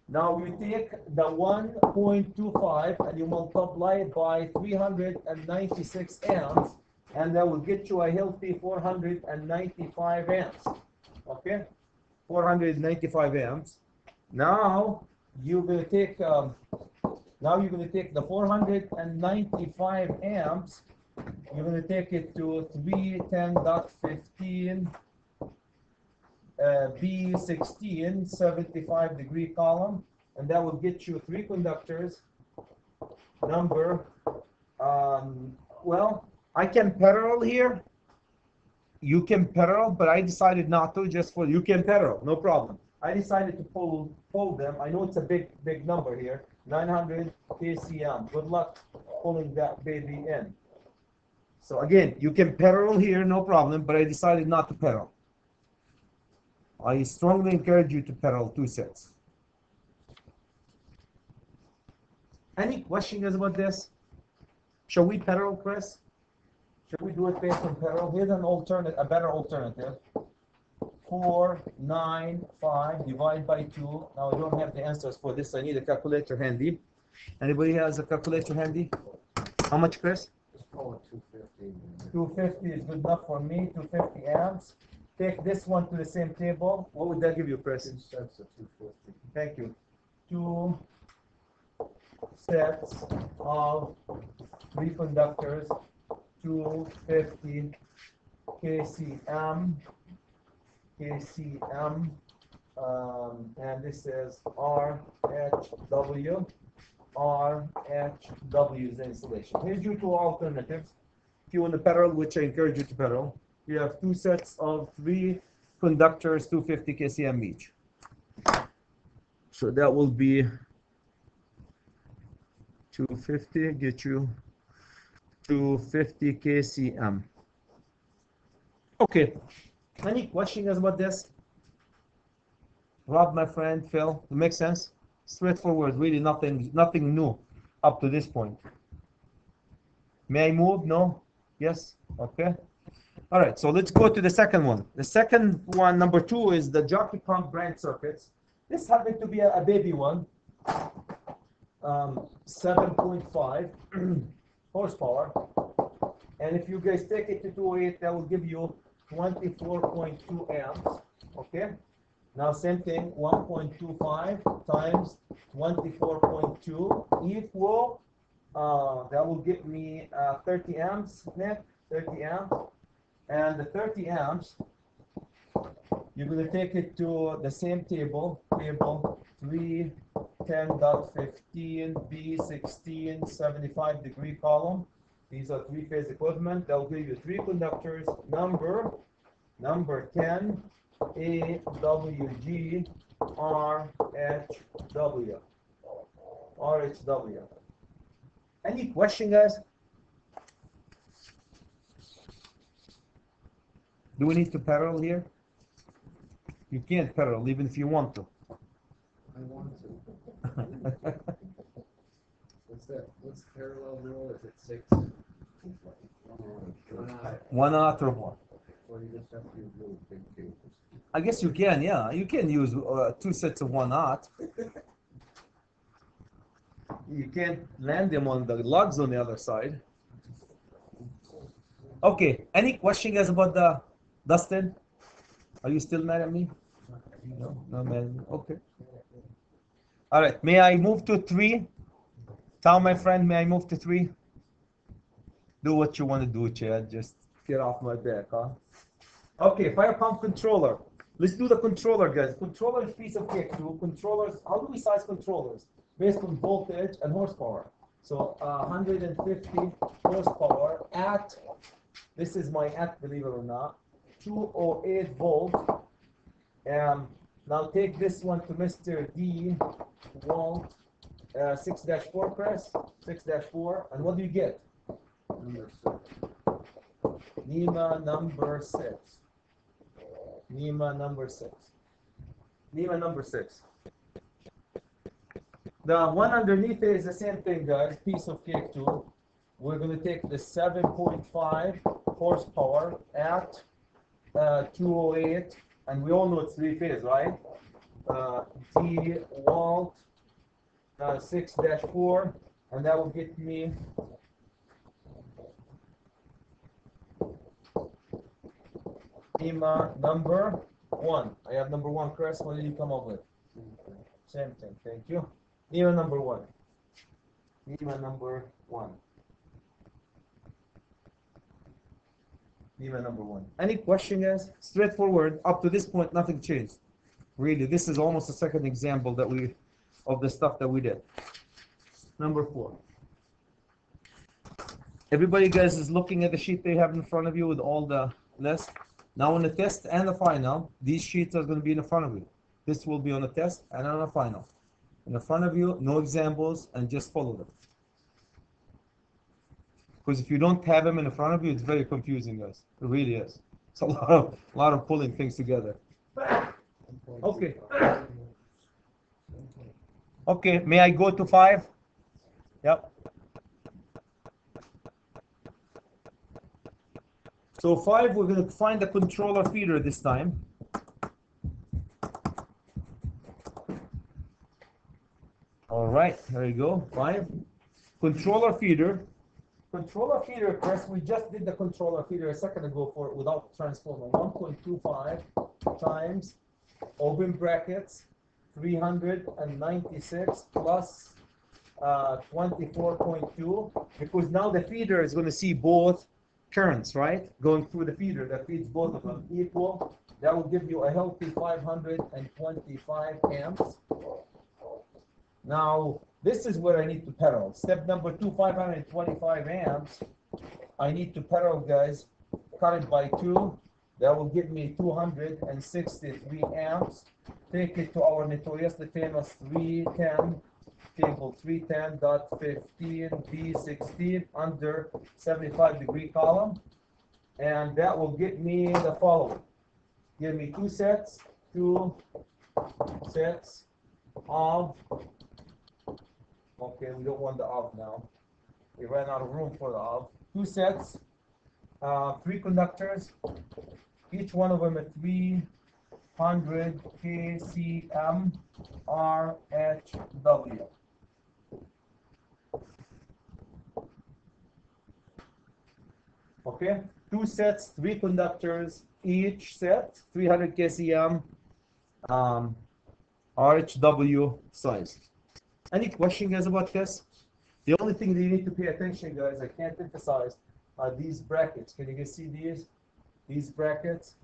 Now you take the 1.25 and you multiply it by 396 amps, and that will get you a healthy 495 amps. Okay, 495 amps. Now you're going to take the 495 amps. You're going to take it to 310.15. B16 75-degree column, and that will get you 3 conductors. Number, well, I can parallel here. You can parallel, but I decided not to. Just for you can parallel, no problem. I decided to pull them. I know it's a big number here, 900 kcm. Good luck pulling that baby in. So again, you can parallel here, no problem, but I decided not to parallel. I strongly encourage you to parallel 2 sets. Any questions about this? Shall we parallel, Chris? Should we do it based on parallel? Here's an alternate, a better alternative. 495 divided by 2. Now I don't have the answers for this. I need a calculator handy. Anybody has a calculator handy? How much, Chris? Just call it 250. 250 is good enough for me. 250 amps. Take this one to the same table. What would that give you, Chris? 2 sets of 250. Thank you. 2 sets of 3 conductors, 250 kcm, and this is RHW. RHW is the installation. Here's your 2 alternatives. If you want to parallel, which I encourage you to parallel, you have 2 sets of 3 conductors, 250 kcm each. So that will be 250, get you 250 kcm. Okay, any questions about this? Rob, my friend, Phil, it makes sense? Straightforward, really nothing new up to this point. May I move? No? Yes? Okay. All right, so let's go to the second one. The second one, number 2, is the Jockey Pump branch circuits. This happened to be a baby one, 7.5 horsepower. And if you guys take it to 208, that will give you 24.2 amps. Okay. Now same thing, 1.25 times 24.2 equal. That will give me 30 amps net, 30 amps. And the 30 amps, you're going to take it to the same table 310.15 B16 75-degree column. These are 3-phase equipment. That will give you 3 conductors. Number 10 AWG RHW. Any question, guys? Do we need to parallel here? You can't parallel even if you want to. I want to. What's that? What's parallel rule? Is it 6? 1 aught or more. Or you just have to use really big cables. I guess you can, yeah. You can use 2 sets of 1 aught. You can't land them on the lugs on the other side. Okay, any question, guys, about the Dustin? Are you still mad at me? No, no, man. Okay. All right, may I move to 3? Tell my friend, may I move to 3? Do what you want to do, Chad. Just get off my back, huh? Okay, fire pump controller. Let's do the controller, guys. Controller is piece of cake too. Controllers, how do we size controllers? Based on voltage and horsepower. So 150 horsepower at, this is my at, believe it or not, 208 volts. Now take this one to Mr. D. Walt 6-4, Chris. 6-4. And what do you get? Number 6. NEMA number 6. NEMA number 6. NEMA number 6. The one underneath it is the same thing, guys. Piece of cake too. We're going to take the 7.5 horsepower at 208, and we all know it's 3-phase, right? D-Walt 6-4, and that will get me NEMA number 1. I have number 1, Chris. What did you come up with? Same thing. Thank you. NEMA number 1. NEMA number 1. NEMA number 1. Any question, guys? Straightforward. Up to this point, nothing changed. Really, this is almost a second example that of the stuff that we did. Number 4. Everybody, guys, is looking at the sheet they have in front of you with all the list. Now, on the test and the final, these sheets are going to be in front of you. This will be on the test and on the final. In the front of you, no examples, and just follow them. Because if you don't have them in front of you, it's very confusing, guys. It really is. It's a lot of pulling things together. Okay. Okay, may I go to 5? Yep. So 5, we're going to find the controller feeder this time. All right, there you go. 5. Controller feeder. Controller feeder, Chris, we just did the controller feeder a second ago for without transformer. 1.25 times open brackets 396 plus 24.2, because now the feeder is going to see both currents, right? Going through the feeder that feeds both of them equal. That will give you a healthy 525 amps. Now, this is where I need to parallel. Step number 2, 525 amps. I need to parallel, guys, cut it by 2. That will give me 263 amps. Take it to our notoriously famous 310, table 310.15B16 under 75-degree column. And that will get me the following. Give me 2 sets of, okay, we don't want the of now. We ran out of room for the of. 2 sets, 3 conductors, each one of them at 300 kcm RHW. Okay, 2 sets, 3 conductors, each set 300 kcm RHW size. Any question, guys, about this? The only thing that you need to pay attention, guys, I can't emphasize, are these brackets. Can you guys see these? These brackets.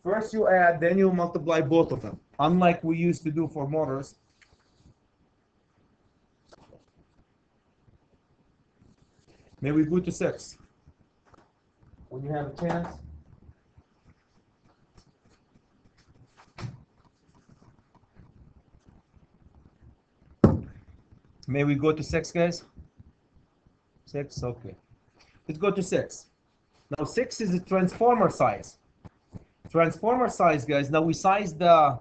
First you add, then you multiply both of them. Unlike we used to do for motors. May we go to 6? When you have a chance. May we go to 6, guys? 6, okay. Let's go to 6. Now 6 is the transformer size. Transformer size, guys. Now we size the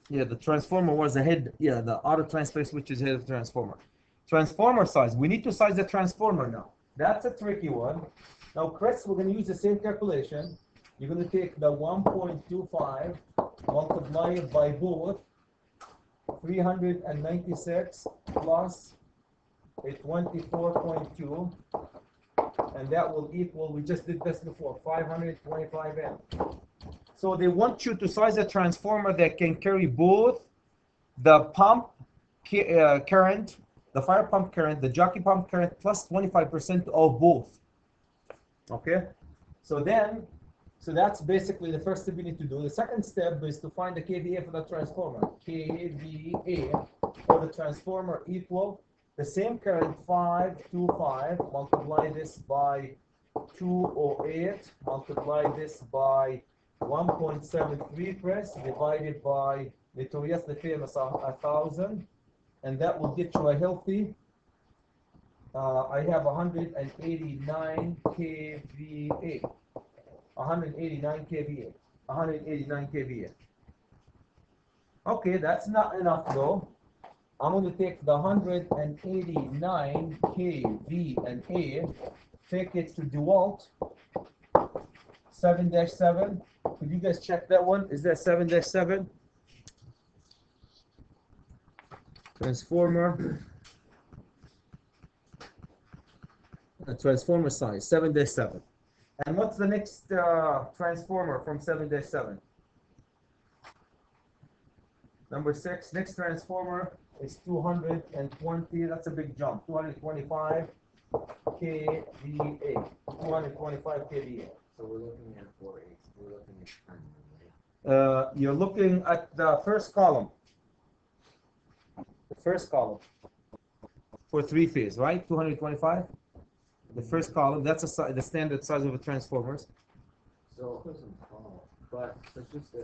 the transformer was the head, the auto transfer switch is head of the transformer. Transformer size. We need to size the transformer now. That's a tricky one. Now, Chris, we're going to use the same calculation. You're going to take the 1.25, multiply it by both 396 plus a 24.2, and that will equal, we just did this before, 525 amps. So they want you to size a transformer that can carry both the pump current, the fire pump current, the jockey pump current, plus 25% of both. Okay? So that's basically the first step you need to do. The second step is to find the kVA for the transformer. kVA for the transformer equal the same current, 525, multiply this by 208, multiply this by 1.73 press, divided by notoriously famous 1,000, and that will get you a healthy. I have 189 kVA. 189 kVA. 189 kVA. Okay, that's not enough though. I'm going to take the 189 kVA, take it to DeWalt 7-7. Could you guys check that one? Is that 7-7? Transformer. Transformer size 7-7. And what's the next transformer from 7-7? Number 6. Next transformer is 220. That's a big jump. 225 kVA. 225 kVA. So we're looking at 4/8. We're looking at primary, right? You're looking at the first column. The first column for 3-phase, right? 225. The first column. That's the standard size of a transformers. So it doesn't follow, but just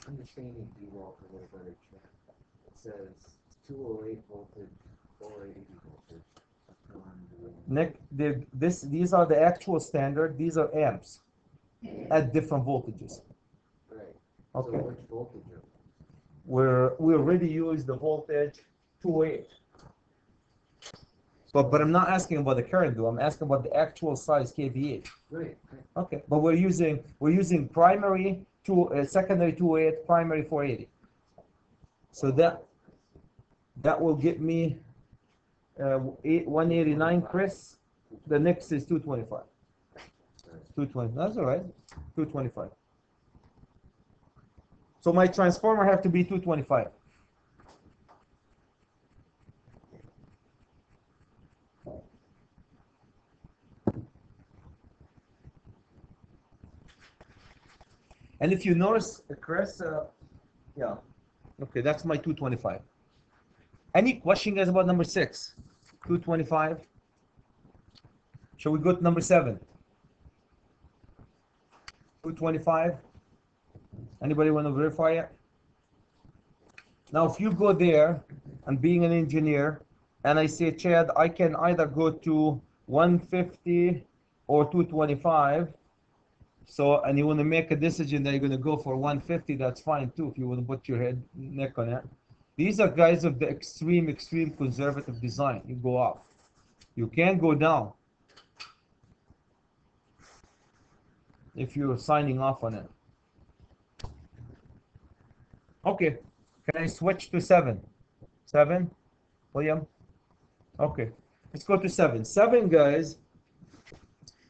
understanding DeWalt a little better, Chad. It says 208 voltage, 480 voltage. Nick, these are the actual standard. These are amps at different voltages. Right. Okay. So which voltage are We already used the voltage 208. But I'm not asking about the current though. I'm asking about the actual size kVA. Right. Okay. But we're using primary secondary 208, primary 480. So that will get me 189, Chris. The next is 225. 220. That's all right. 225. So my transformer have to be 225. And if you notice, Chris, yeah, okay, that's my 225. Any question, guys, about number 6? 225. Shall we go to number 7? 225. Anybody want to verify it? Now, if you go there, and being an engineer, and I say, Chad, I can either go to 150 or 225. So, and you want to make a decision that you're going to go for 150, that's fine too, if you want to put your neck on it. These are guys of the extreme conservative design. You go up. You can't go down if you're signing off on it. Okay, can I switch to 7? 7, William? Okay, let's go to 7. 7, guys.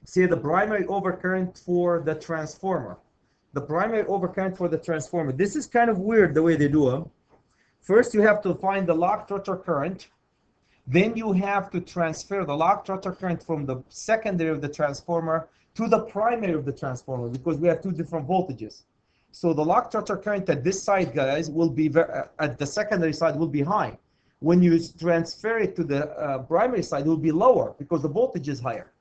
See the primary overcurrent for the transformer. The primary overcurrent for the transformer. This is kind of weird the way they do them. First, you have to find the locked rotor current. Then you have to transfer the locked rotor current from the secondary of the transformer to the primary of the transformer because we have two different voltages. So the locked rotor current at this side, guys, will be at the secondary side will be high. When you transfer it to the primary side, it will be lower because the voltage is higher.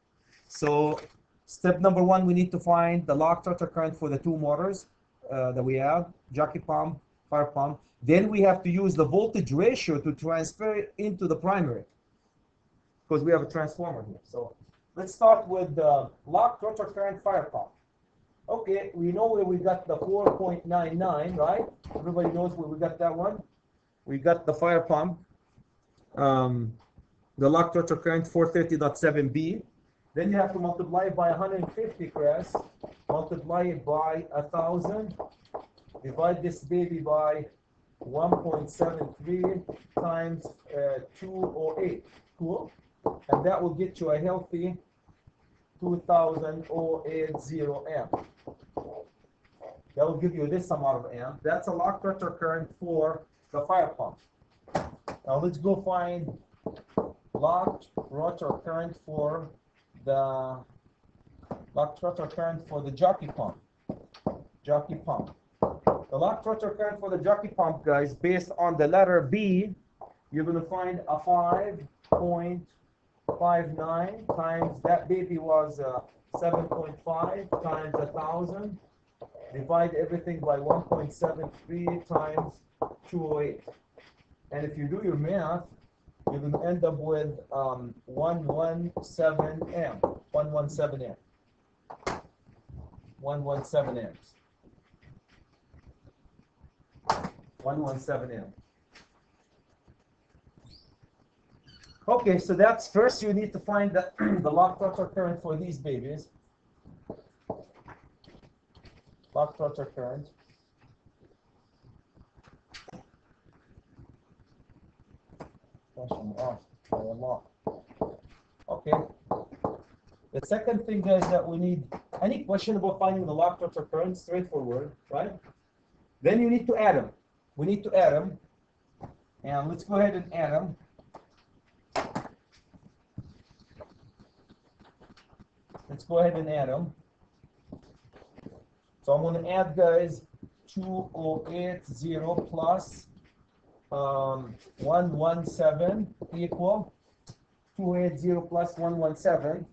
So step number 1, we need to find the locked rotor current for the two motors that we have, jockey pump, fire pump. Then we have to use the voltage ratio to transfer it into the primary because we have a transformer here. So let's start with the locked rotor current fire pump. Okay, we know where we got the 4.99, right? Everybody knows where we got that one. We got the fire pump, the locked rotor current 430.7B. Then you have to multiply it by 150, Chris. Multiply it by 1,000. Divide this baby by 1.73 times 208. Cool? And that will get you a healthy 2,080 amp. That will give you this amount of amp. That's a locked rotor current for the fire pump. Now let's go find locked rotor current for the jockey pump. Jockey pump. The locked rotor current for the jockey pump, guys, based on the letter B, you're going to find a 5.59 times that baby was 7.5 times 1,000. divide everything by 1.73 times 208. And if you do your math, you're going to end up with 117 amp. 117 amp. 117 amps. 117 amp. Okay, so that's first you need to find the, the lock rotor current for these babies. Lock rotor current. Okay. The second thing is that we need, any question about finding the lock rotor current? Straightforward, right? Then you need to add them. We need to add them. And let's go ahead and add them. Let's go ahead and add them. So I'm going to add, guys, 2080 plus 117 equal 280 plus 117.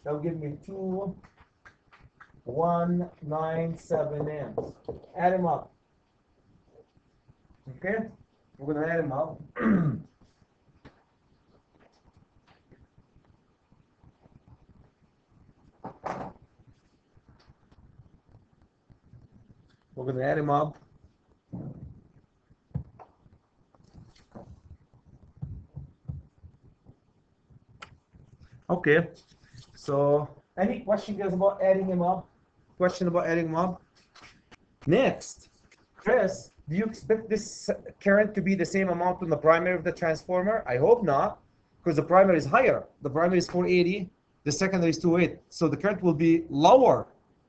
That'll give me 2197 amps. Add them up. Okay? We're going to add them up. We're going to add them up. Okay. So, any question, guys, about adding them up? Question about adding them up? Next, Chris, do you expect this current to be the same amount on the primary of the transformer? I hope not, because the primary is higher. The primary is 480, the secondary is 280. So the current will be lower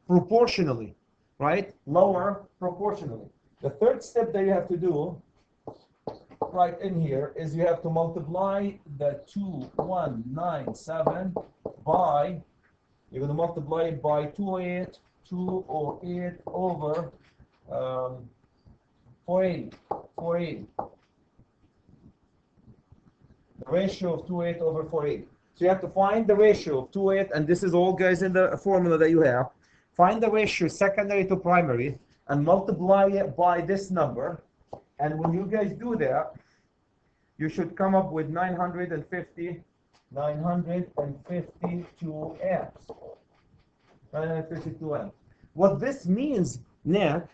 proportionally, right? Lower proportionally. The third step that you have to do right in here is you have to multiply the 2197 by, you're going to multiply it by 208 over 480. The ratio of 208 over 480. So you have to find the ratio of 208, and this is all, guys, in the formula that you have. Find the ratio secondary to primary and multiply it by this number. And when you guys do that, you should come up with 952 amps. 952 amps. What this means, Nick,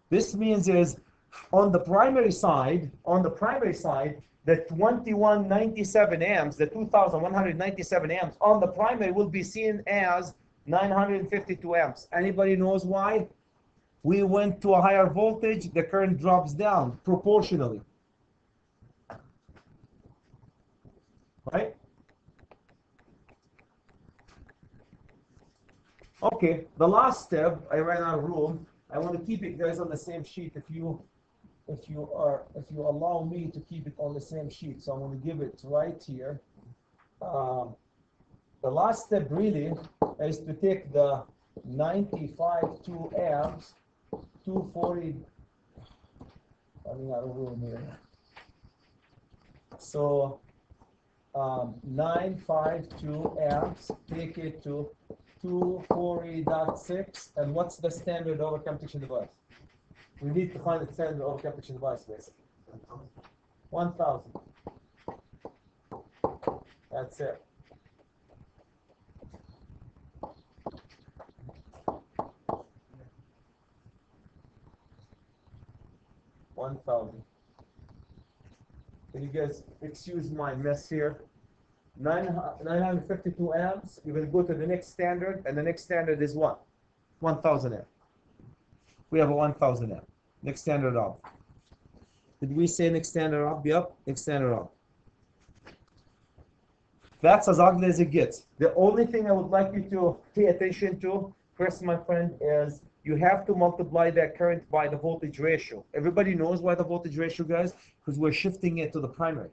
this means is on the primary side, the 2197 amps, the 2197 amps on the primary will be seen as 952 amps. Anybody knows why? We went to a higher voltage, the current drops down proportionally. Right? Okay, the last step, I ran out of room. I want to keep it, guys, on the same sheet if you allow me to keep it on the same sheet. So I'm going to give it right here. The last step really is to take the 95.2 amps, 240. Running out of room here. So 952 amps, take it to 240.6, and what's the standard overcome protection device? We need to find the standard overcome protection device, basically. 1000. That's it. Can you guys excuse my mess here? 952 amps. You will go to the next standard, and the next standard is what? 1000 amp. We have a 1000 amp. Next standard up. Did we say next standard up? Yep, next standard up. That's as ugly as it gets. The only thing I would like you to pay attention to, Chris, my friend, is you have to multiply that current by the voltage ratio. Everybody knows why the voltage ratio, guys? Because we're shifting it to the primary.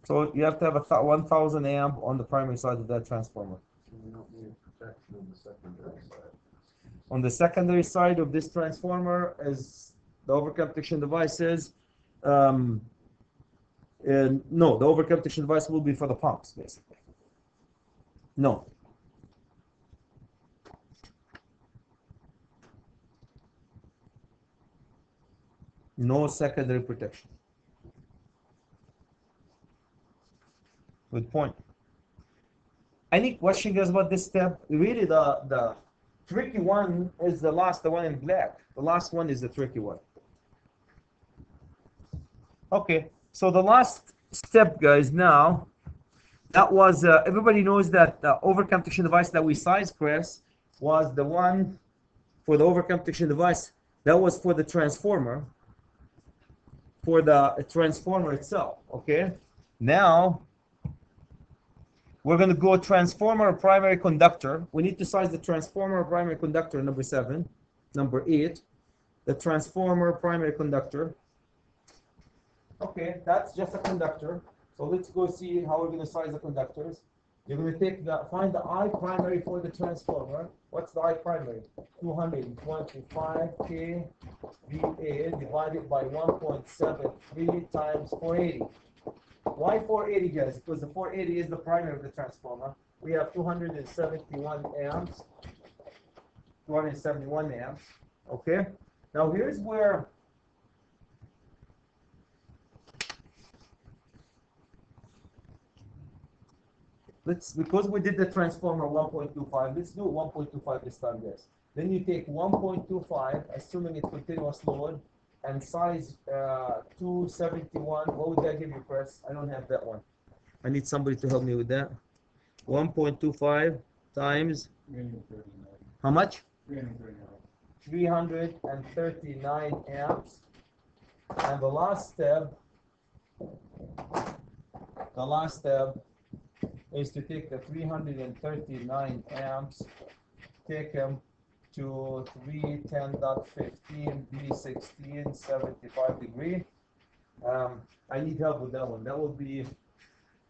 So you have to have a 1000 amp on the primary side of that transformer. You don't need protection on the secondary side. On the secondary side of this transformer, as the overcome protection devices, no, the overcome protection device will be for the pumps, basically. No. No secondary protection. Good point. Any question, guys, about this step? Really, the tricky one is the one in black. The last one is the tricky one. Okay, so the last step, guys, now, that was, everybody knows that the overcome protection device that we size press was the one for the overcome protection device. That was for the transformer, itself, okay? Now, we're going to go transformer or primary conductor. We need to size the transformer or primary conductor, number 7. Number 8, the transformer primary conductor. Okay, that's just a conductor. So let's go see how we're going to size the conductors. You're going to find the I primary for the transformer. What's the I primary? 225 kVA divided by 1.73 times 480. Why 480, guys? Because the 480 is the primary of the transformer. We have 271 amps. 271 amps. Okay? Now here's where because we did the transformer 1.25, let's do 1.25 this time, guys. Then you take 1.25, assuming it's continuous load, and size 271. What would that give you, Chris? I don't have that one. I need somebody to help me with that. 1.25 times 339. how much? 339. 339 amps. And the last step is to take the 339 amps, take them to 310.15 B16 75 degree. I need help with that one. That will be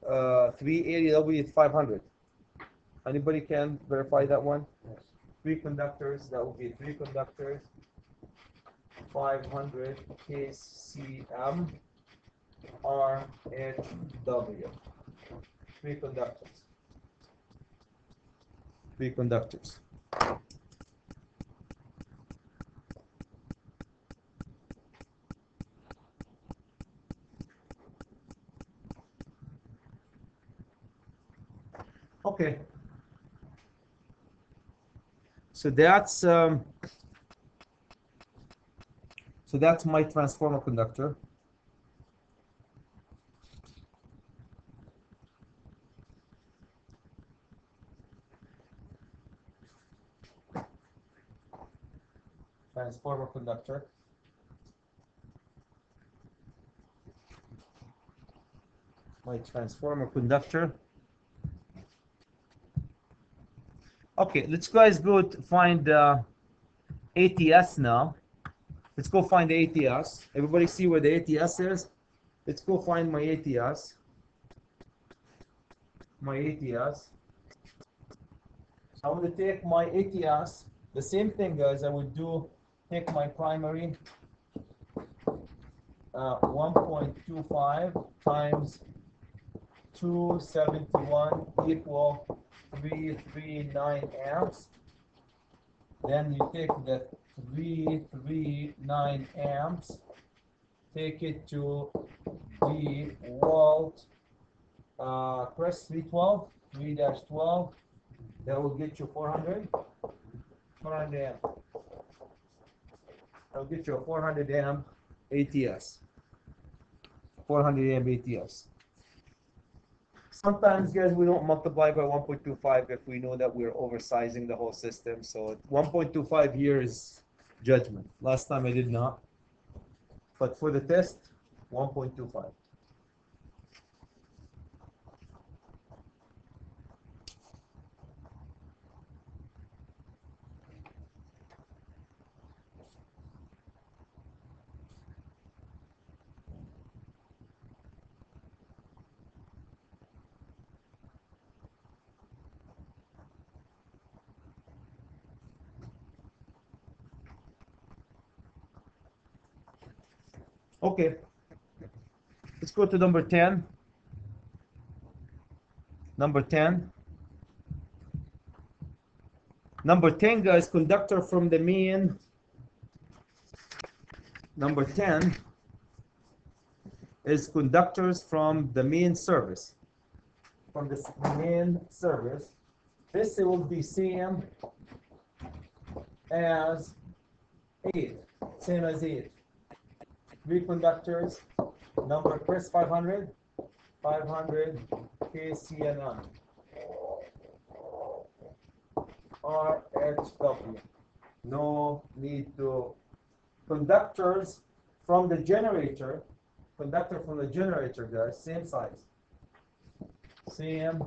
380. That will be 500. Anybody can verify that one? Yes. 3 conductors. That will be 3 conductors. 500 kcm RHW. 3 conductors. 3 conductors. Okay. So that's my transformer conductor. Transformer conductor. My transformer conductor. Okay, let's guys go to find ATS now. Let's go find the ATS. Everybody see where the ATS is? Let's go find my ATS. My ATS. I'm going to take my ATS. The same thing, guys, I would do, take my primary 1.25 times 271 equal 339 amps. Then you take the 339 amps, take it to the volt, press 312, 3-12. That will get you 400 amp. That'll get you a 400 amp ATS. 400 amp ATS. Sometimes, guys, we don't multiply by 1.25 if we know that we're oversizing the whole system. So 1.25 here is judgment. Last time I did not. But for the test, 1.25. Okay, let's go to number 10. Number 10. Number 10, guys, conductor from the main number 10 is conductors from the main service. From the main service. This will be same as 8. Same as 8. 3 conductors. Number Chris 500 KCNM. RHW. No need to. Conductors from the generator. Conductor from the generator, guys, same size. Same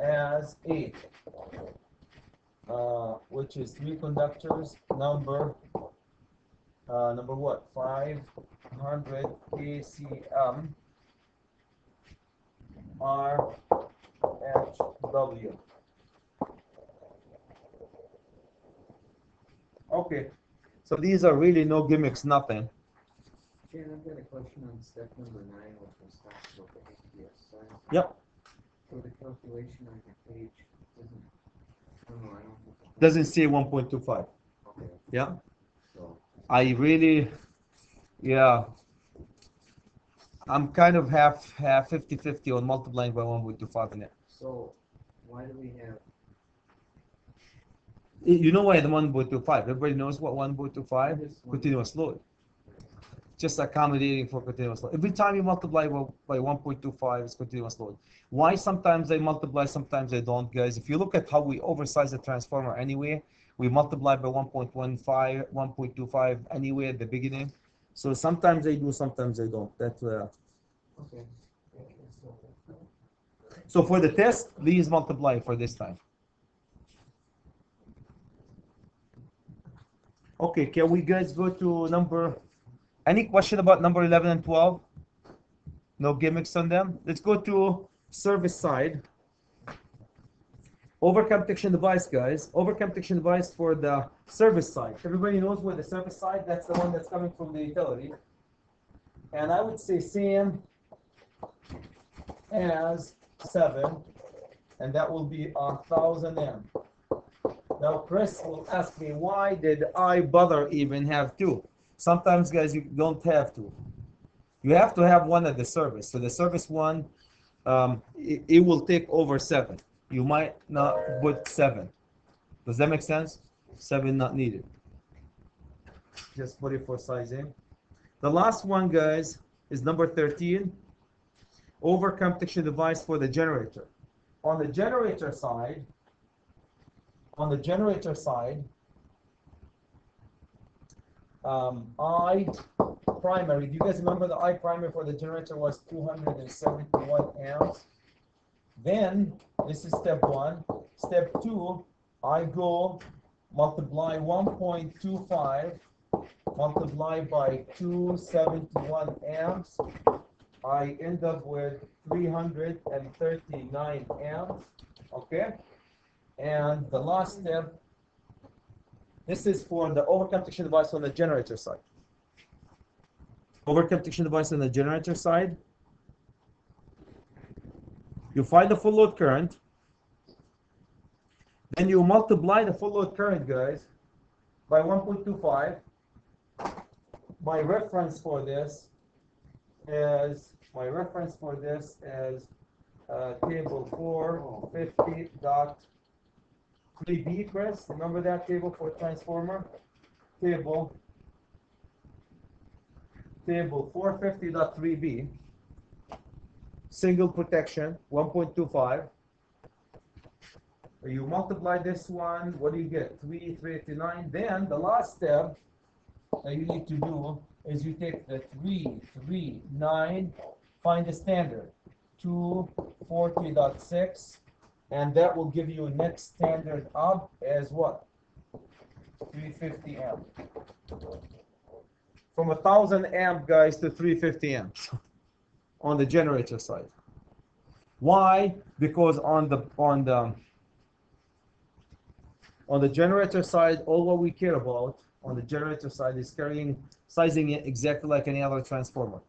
as 8. Which is 3 conductors. Number what? 500 KCM. RHW. Okay, so these are really no gimmicks, nothing. Jan, I've got a question on step number 9, which was talked about the APS sign. Yep. So the calculation on your page doesn't. Oh, no, I don't think it Doesn't say 1.25. Okay. Yeah. So I really, yeah. I'm kind of half 50-50 on multiplying by 1.25 in it. So why do we have? You know why the 1.25? Everybody knows what 1.25? Yes. Continuous load. Just accommodating for continuous load. Every time you multiply by 1.25, it's continuous load. Why sometimes they multiply, sometimes they don't, guys? If you look at how we oversize the transformer anyway, we multiply by 1.15, 1.25 anyway at the beginning. So sometimes they do, sometimes they don't. That's Okay. So for the test, please multiply for this time. Okay, can we guys go to number? Any question about number 11 and 12? No gimmicks on them. Let's go to service side. Overcome protection device, guys. Overcome protection device for the service side. Everybody knows where the service side, that's the one that's coming from the utility. And I would say same as 7, and that will be 1000 M. Now Chris will ask me, why did I bother even have 2? Sometimes, guys, you don't have to. You have to have one at the service. So the service one, it will take over 7. You might not put 7. Does that make sense? 7 not needed. Just put it for sizing. The last one, guys, is number 13. Overcome protection device for the generator. On the generator side, I primary. Do you guys remember the I primary for the generator was 271 amps? Then this is step 1. Step 2, I go multiply 1.25 multiply by 271 amps. I end up with 339 amps. Okay, and the last step. This is for the overcome protection device on the generator side. Overcome protection device on the generator side. You find the full load current. Then you multiply the full load current, guys, by 1.25. My reference for this is table 450.3b, Chris. Remember that table for transformer? Table 450.3b. Single protection, 1.25. You multiply this one, what do you get? 389. Then the last step that you need to do is you take the 339, find the standard, 240.6, and that will give you next standard up as what? 350 amp. From 1000 amp, guys, to 350 amps on the generator side. Why? Because on the generator side, all what we care about on the generator side is sizing it exactly like any other transformer.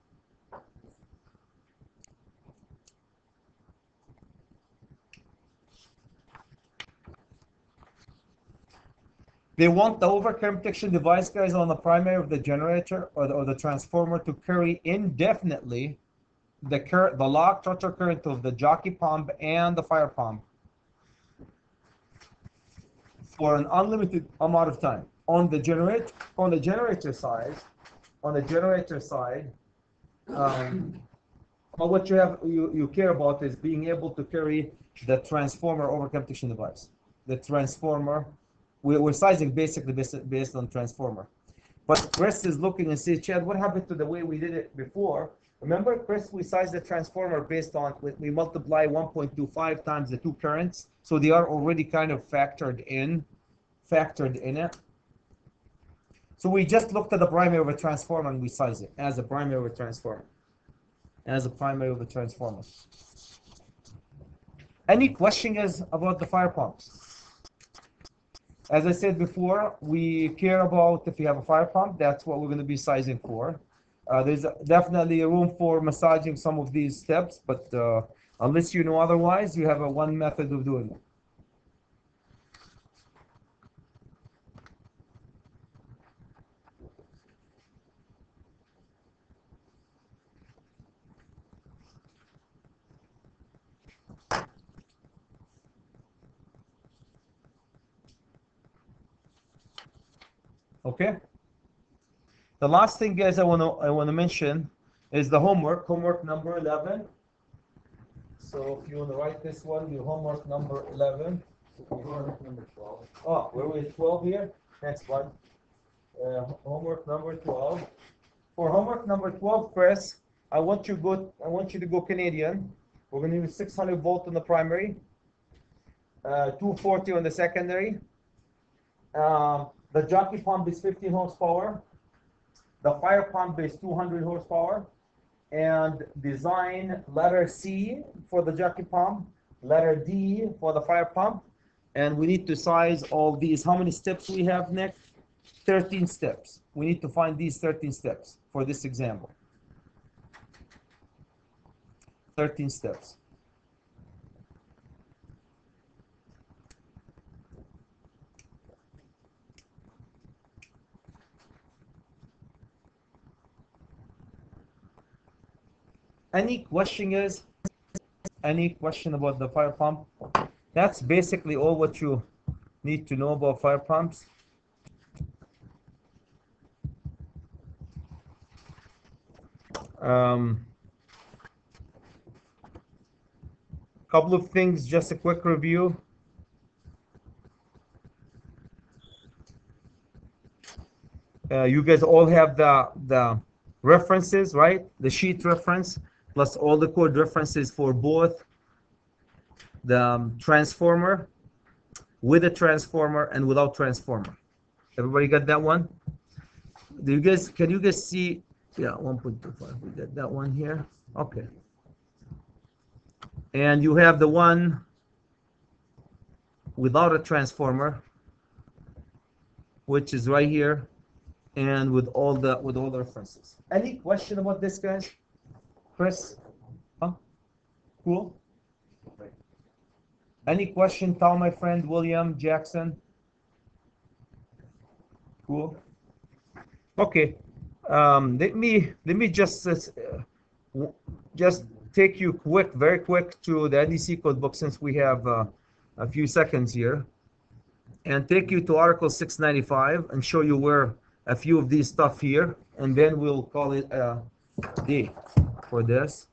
They want the overcurrent protection device, guys, on the primary of the generator or the transformer to carry indefinitely the locked rotor current of the jockey pump and the fire pump for an unlimited amount of time. On the generator side, what you care about is being able to carry the transformer overcurrent protection device. The transformer, we're sizing basically based on transformer. But Chris is looking and says, Chad, what happened to the way we did it before? Remember, Chris, we sized the transformer based on, we multiply 1.25 times the two currents. So they are already kind of factored in it. So we just looked at the primary of a transformer and we size it as a primary of a transformer. Any questions about the fire pumps? As I said before, we care about if you have a fire pump, that's what we're going to be sizing for. There's definitely a room for massaging some of these steps, but unless you know otherwise, you have one method of doing it. Okay. The last thing, guys, I want to mention is the homework number 11. So if you want to write this one, your homework number 11. Homework number 12. Oh, where we 12 here? Next one. Homework number 12. For homework number 12, Chris, I want you to go Canadian. We're going to use 600 volt on the primary, 240 on the secondary. The jockey pump is 15 horsepower. The fire pump is 200 horsepower. And design letter C for the jockey pump, letter D for the fire pump. And we need to size all these. How many steps we have, Nick? 13 steps. We need to find these 13 steps for this example. 13 steps. Any question about the fire pump? That's basically all what you need to know about fire pumps. Couple of things, just a quick review. You guys all have the references, right? The sheet reference plus all the code references for both the transformer, with a transformer and without transformer. Everybody got that one? Can you guys see? Yeah, 1.25. We got that one here. Okay. And you have the one without a transformer, which is right here, and with all the references. Any question about this, guys? Chris? Huh? Cool. Any question, Tom, my friend, William, Jackson? Cool. Okay. Let me just take you very quick to the NDC code book, since we have a few seconds here, and take you to Article 695 and show you where a few of these stuff here, and then we'll call it a day for this.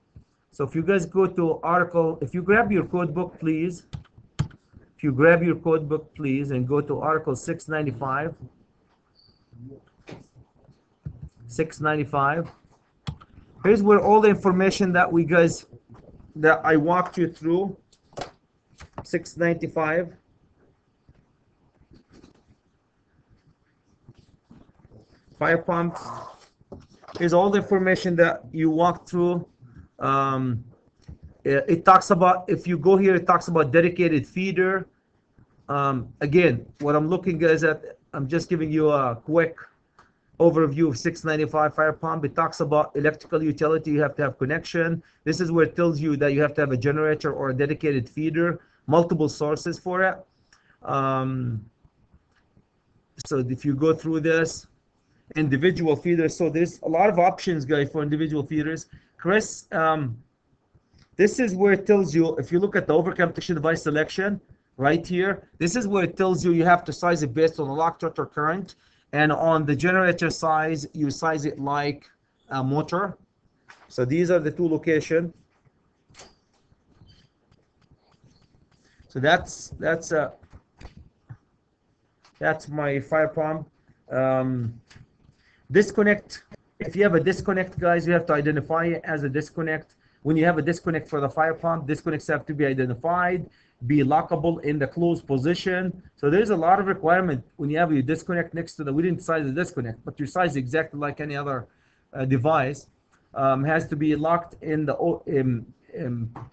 So if you guys go to Article, if you grab your code book, please. If you grab your code book, please, and go to Article 695. 695. Here's where all the information that I walked you through. 695. Fire pumps. Here's all the information that you walked through. It talks about, if you go here, it talks about dedicated feeder. Again, what I'm looking at, I'm just giving you a quick overview of 695 fire pump. It talks about electrical utility. You have to have connection. This is where it tells you that you have to have a generator or a dedicated feeder, multiple sources for it. So if you go through this, individual feeders, so there's a lot of options, guys, for individual feeders. Chris, this is where it tells you, if you look at the overcomputation device selection, right here, this is where it tells you have to size it based on the lock rotor current, and on the generator size, you size it like a motor. So these are the two locations. So that's my fire pump. Disconnect. If you have a disconnect, guys, you have to identify it as a disconnect. When you have a disconnect for the fire pump, disconnects have to be identified, be lockable in the closed position. So there's a lot of requirement when you have your disconnect next to the, we didn't size the disconnect, but you size exactly like any other device. Has to be locked in the,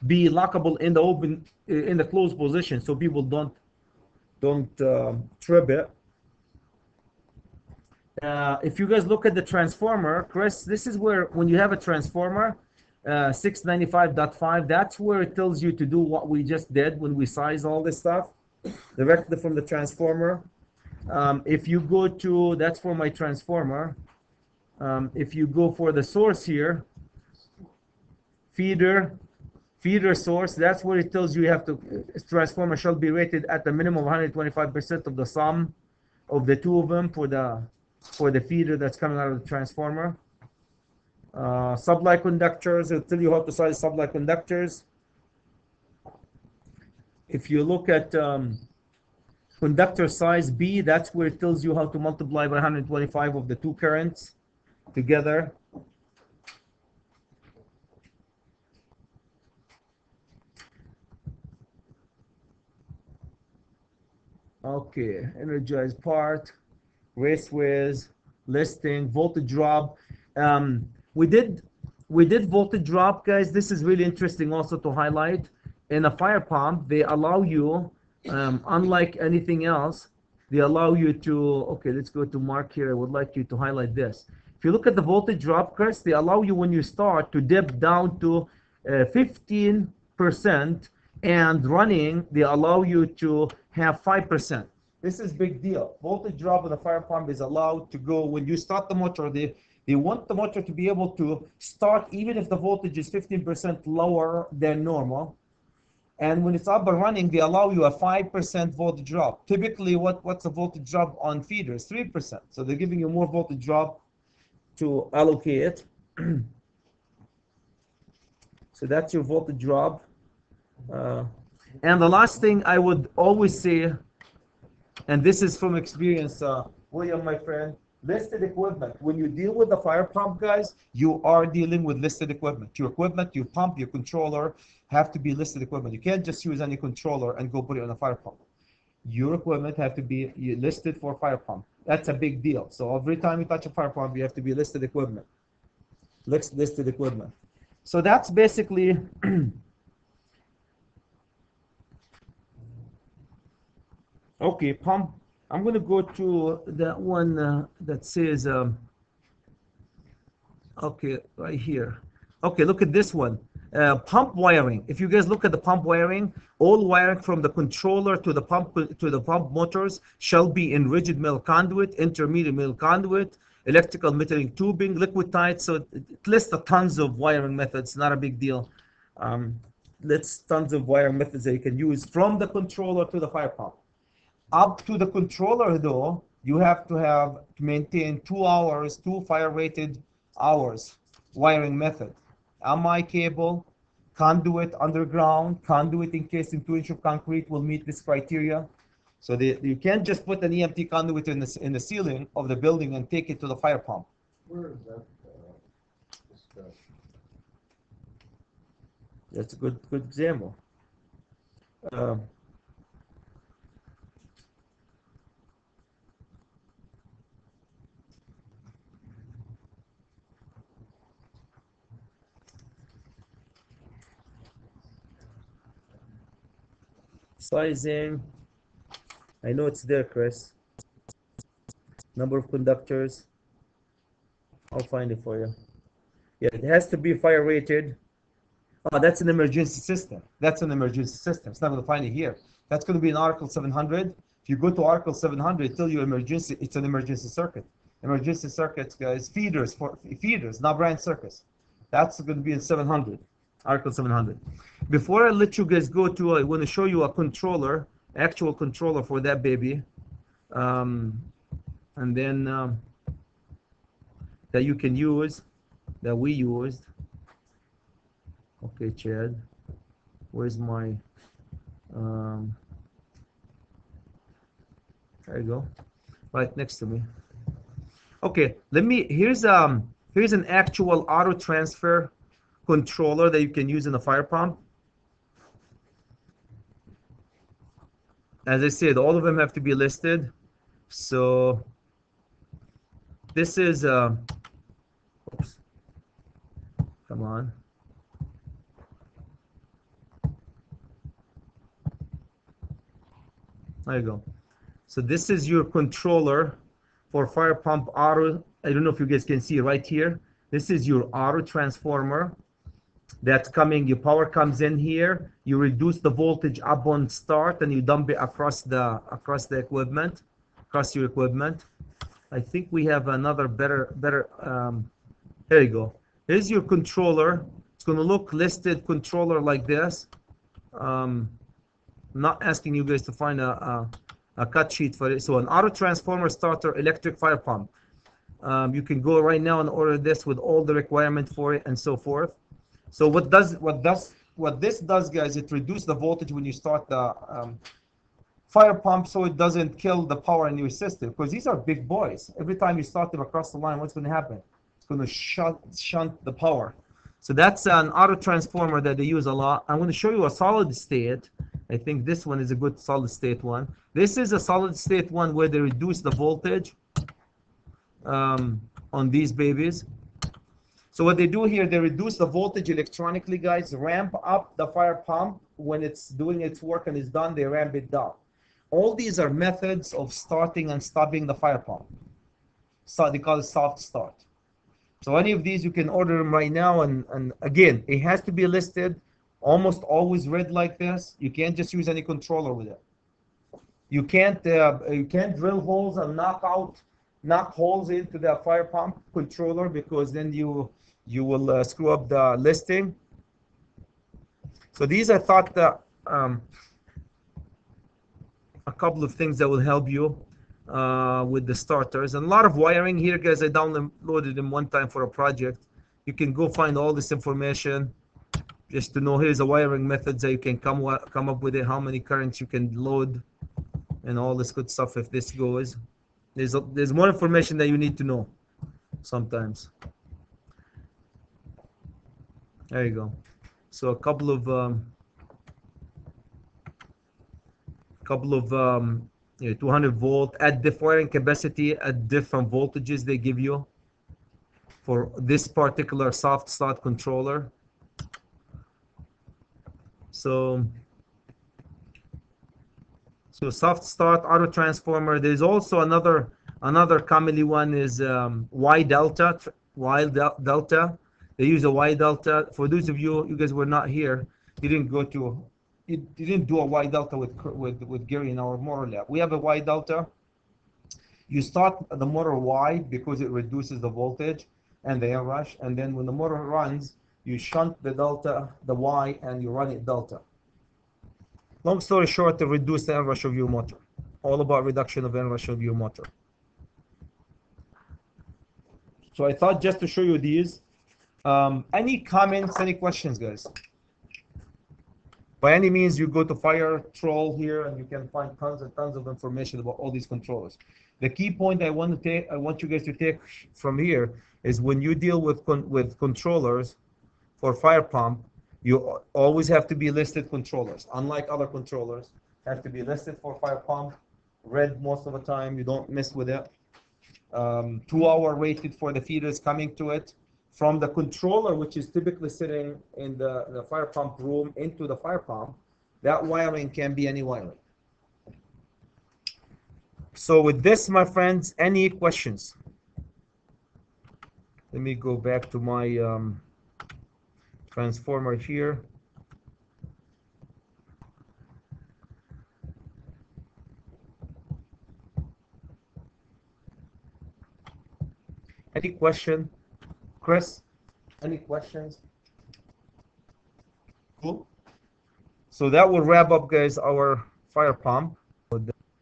be lockable in the open, in the closed position, so people don't trip it. If you guys look at the transformer, Chris, this is where, when you have a transformer, 695.5, that's where it tells you to do what we just did when we size all this stuff directly from the transformer. If you go to, that's for my transformer. If you go for the source here, feeder source, that's where it tells you have to, transformer shall be rated at the minimum of 125% of the sum of the two of them for the feeder that's coming out of the transformer. Supply conductors, it'll tell you how to size supply conductors. If you look at conductor size B, that's where it tells you how to multiply by 125 of the two currents together. Okay, energized part, raceways, listing, voltage drop. We did voltage drop, guys. This is really interesting also to highlight. In a fire pump, they allow you, unlike anything else, they allow you to, okay, let's go to Mark here. I would like you to highlight this. If you look at the voltage drop, Chris, they allow you when you start to dip down to 15%, and running, they allow you to have 5%. This is big deal. Voltage drop in the fire pump is allowed to go when you start the motor. They want the motor to be able to start even if the voltage is 15% lower than normal. And when it's up and running, they allow you a 5% voltage drop. Typically, what's the voltage drop on feeders? 3%. So they're giving you more voltage drop to allocate. So that's your voltage drop. And the last thing I would always say, and this is from experience, William, my friend, listed equipment. When you deal with the fire pump, guys, you are dealing with listed equipment. Your equipment, your pump, your controller have to be listed equipment. You can't just use any controller and go put it on a fire pump. Your equipment have to be listed for fire pump. That's a big deal. So every time you touch a fire pump, you have to be listed equipment. Listed equipment. So that's basically okay, pump. I'm going to go to that one that says, okay, right here. Okay, look at this one. Pump wiring. If you guys look at the pump wiring, all wiring from the controller to the pump motors shall be in rigid metal conduit, intermediate metal conduit, electrical metering tubing, liquid tight. So it lists tons of wiring methods. Not a big deal. That's tons of wiring methods that you can use from the controller to the fire pump. Up to the controller, though, you have to maintain 2 hours, 2 fire-rated hours wiring method. MI cable, conduit underground, conduit encased in 2-inch of concrete will meet this criteria. So you can't just put an EMT conduit in the ceiling of the building and take it to the fire pump. Where is that discussed? That's a good example. Sizing, I know it's there, Chris. Number of conductors, I'll find it for you. Yeah, it has to be fire rated. Oh, that's an emergency system. That's an emergency system. It's not going to find it here. That's going to be in Article 700. If If you go to Article 700, it tells you emergency. It's an emergency circuit. Emergency circuits, guys, feeders, not branch circuits. That's going to be in 700, Article 700. Before I let you guys go to, I want to show you a controller, actual controller for that baby, and then that you can use, that we used. Okay, Chad, where's my? There you go, right next to me. Okay, here's an actual auto transfer controller that you can use in the fire pump. As I said, all of them have to be listed. So this is oops, come on. There you go. So this is your controller for fire pump auto. I don't know if you guys can see right here. This is your auto transformer that's coming. Your power comes in here. You reduce the voltage up on start, and you dump it across the equipment, across your equipment. I think we have another better. There you go. Here's your controller. It's going to look listed controller like this. I'm not asking you guys to find a cut sheet for it. So an auto transformer starter electric fire pump. You can go right now and order this with all the requirement for it and so forth. So what this does, guys, it reduces the voltage when you start the fire pump, so it doesn't kill the power in your system, because these are big boys. Every time you start them across the line, what's going to happen? It's going to shunt the power. So that's an auto transformer that they use a lot. I'm going to show you a solid state. I think this one is a good solid state one. This is a solid state one where they reduce the voltage on these babies. So what they do here, they reduce the voltage electronically, guys, ramp up the fire pump. When it's doing its work and it's done, they ramp it down. All these are methods of starting and stopping the fire pump. So they call it soft start. So any of these, you can order them right now. And again, it has to be listed, almost always red like this. You can't just use any controller with it. You can't drill holes and knock holes into the fire pump controller, because then you will screw up the listing. So these, I thought that a couple of things that will help you with the starters. And a lot of wiring here, guys. I downloaded them one time for a project. You can go find all this information just to know. Here's the wiring methods that you can come up with it, how many currents you can load, and all this good stuff. If this goes, there's more information that you need to know sometimes. There you go. So a couple of 200 volt at the firing capacity at different voltages they give you for this particular soft start controller. So soft start auto transformer. There's also another commonly one is Y delta. They use a Y delta. For those of you guys were not here, you didn't do a Y delta with Gary in our motor lab. We have a Y delta. You start the motor Y because it reduces the voltage and the air rush, and then when the motor runs, you shunt the delta, the Y, and you run it delta. Long story short, to reduce the air rush of your motor. All about reduction of air rush of your motor. So I thought just to show you these. Any comments, any questions, guys? By any means, you go to Fire Troll here, and you can find tons and tons of information about all these controllers. The key point I want you guys to take from here is when you deal with controllers for fire pump, you always have to be listed controllers. Unlike other controllers, have to be listed for fire pump, red most of the time. You don't mess with it. 2-hour rated for the feeders coming to it. From the controller, which is typically sitting in the fire pump room, into the fire pump, that wiring can be any wiring. So with this, my friends, any questions? Let me go back to my transformer here. Any question? Chris, any questions? Cool. So that will wrap up, guys, our fire pump.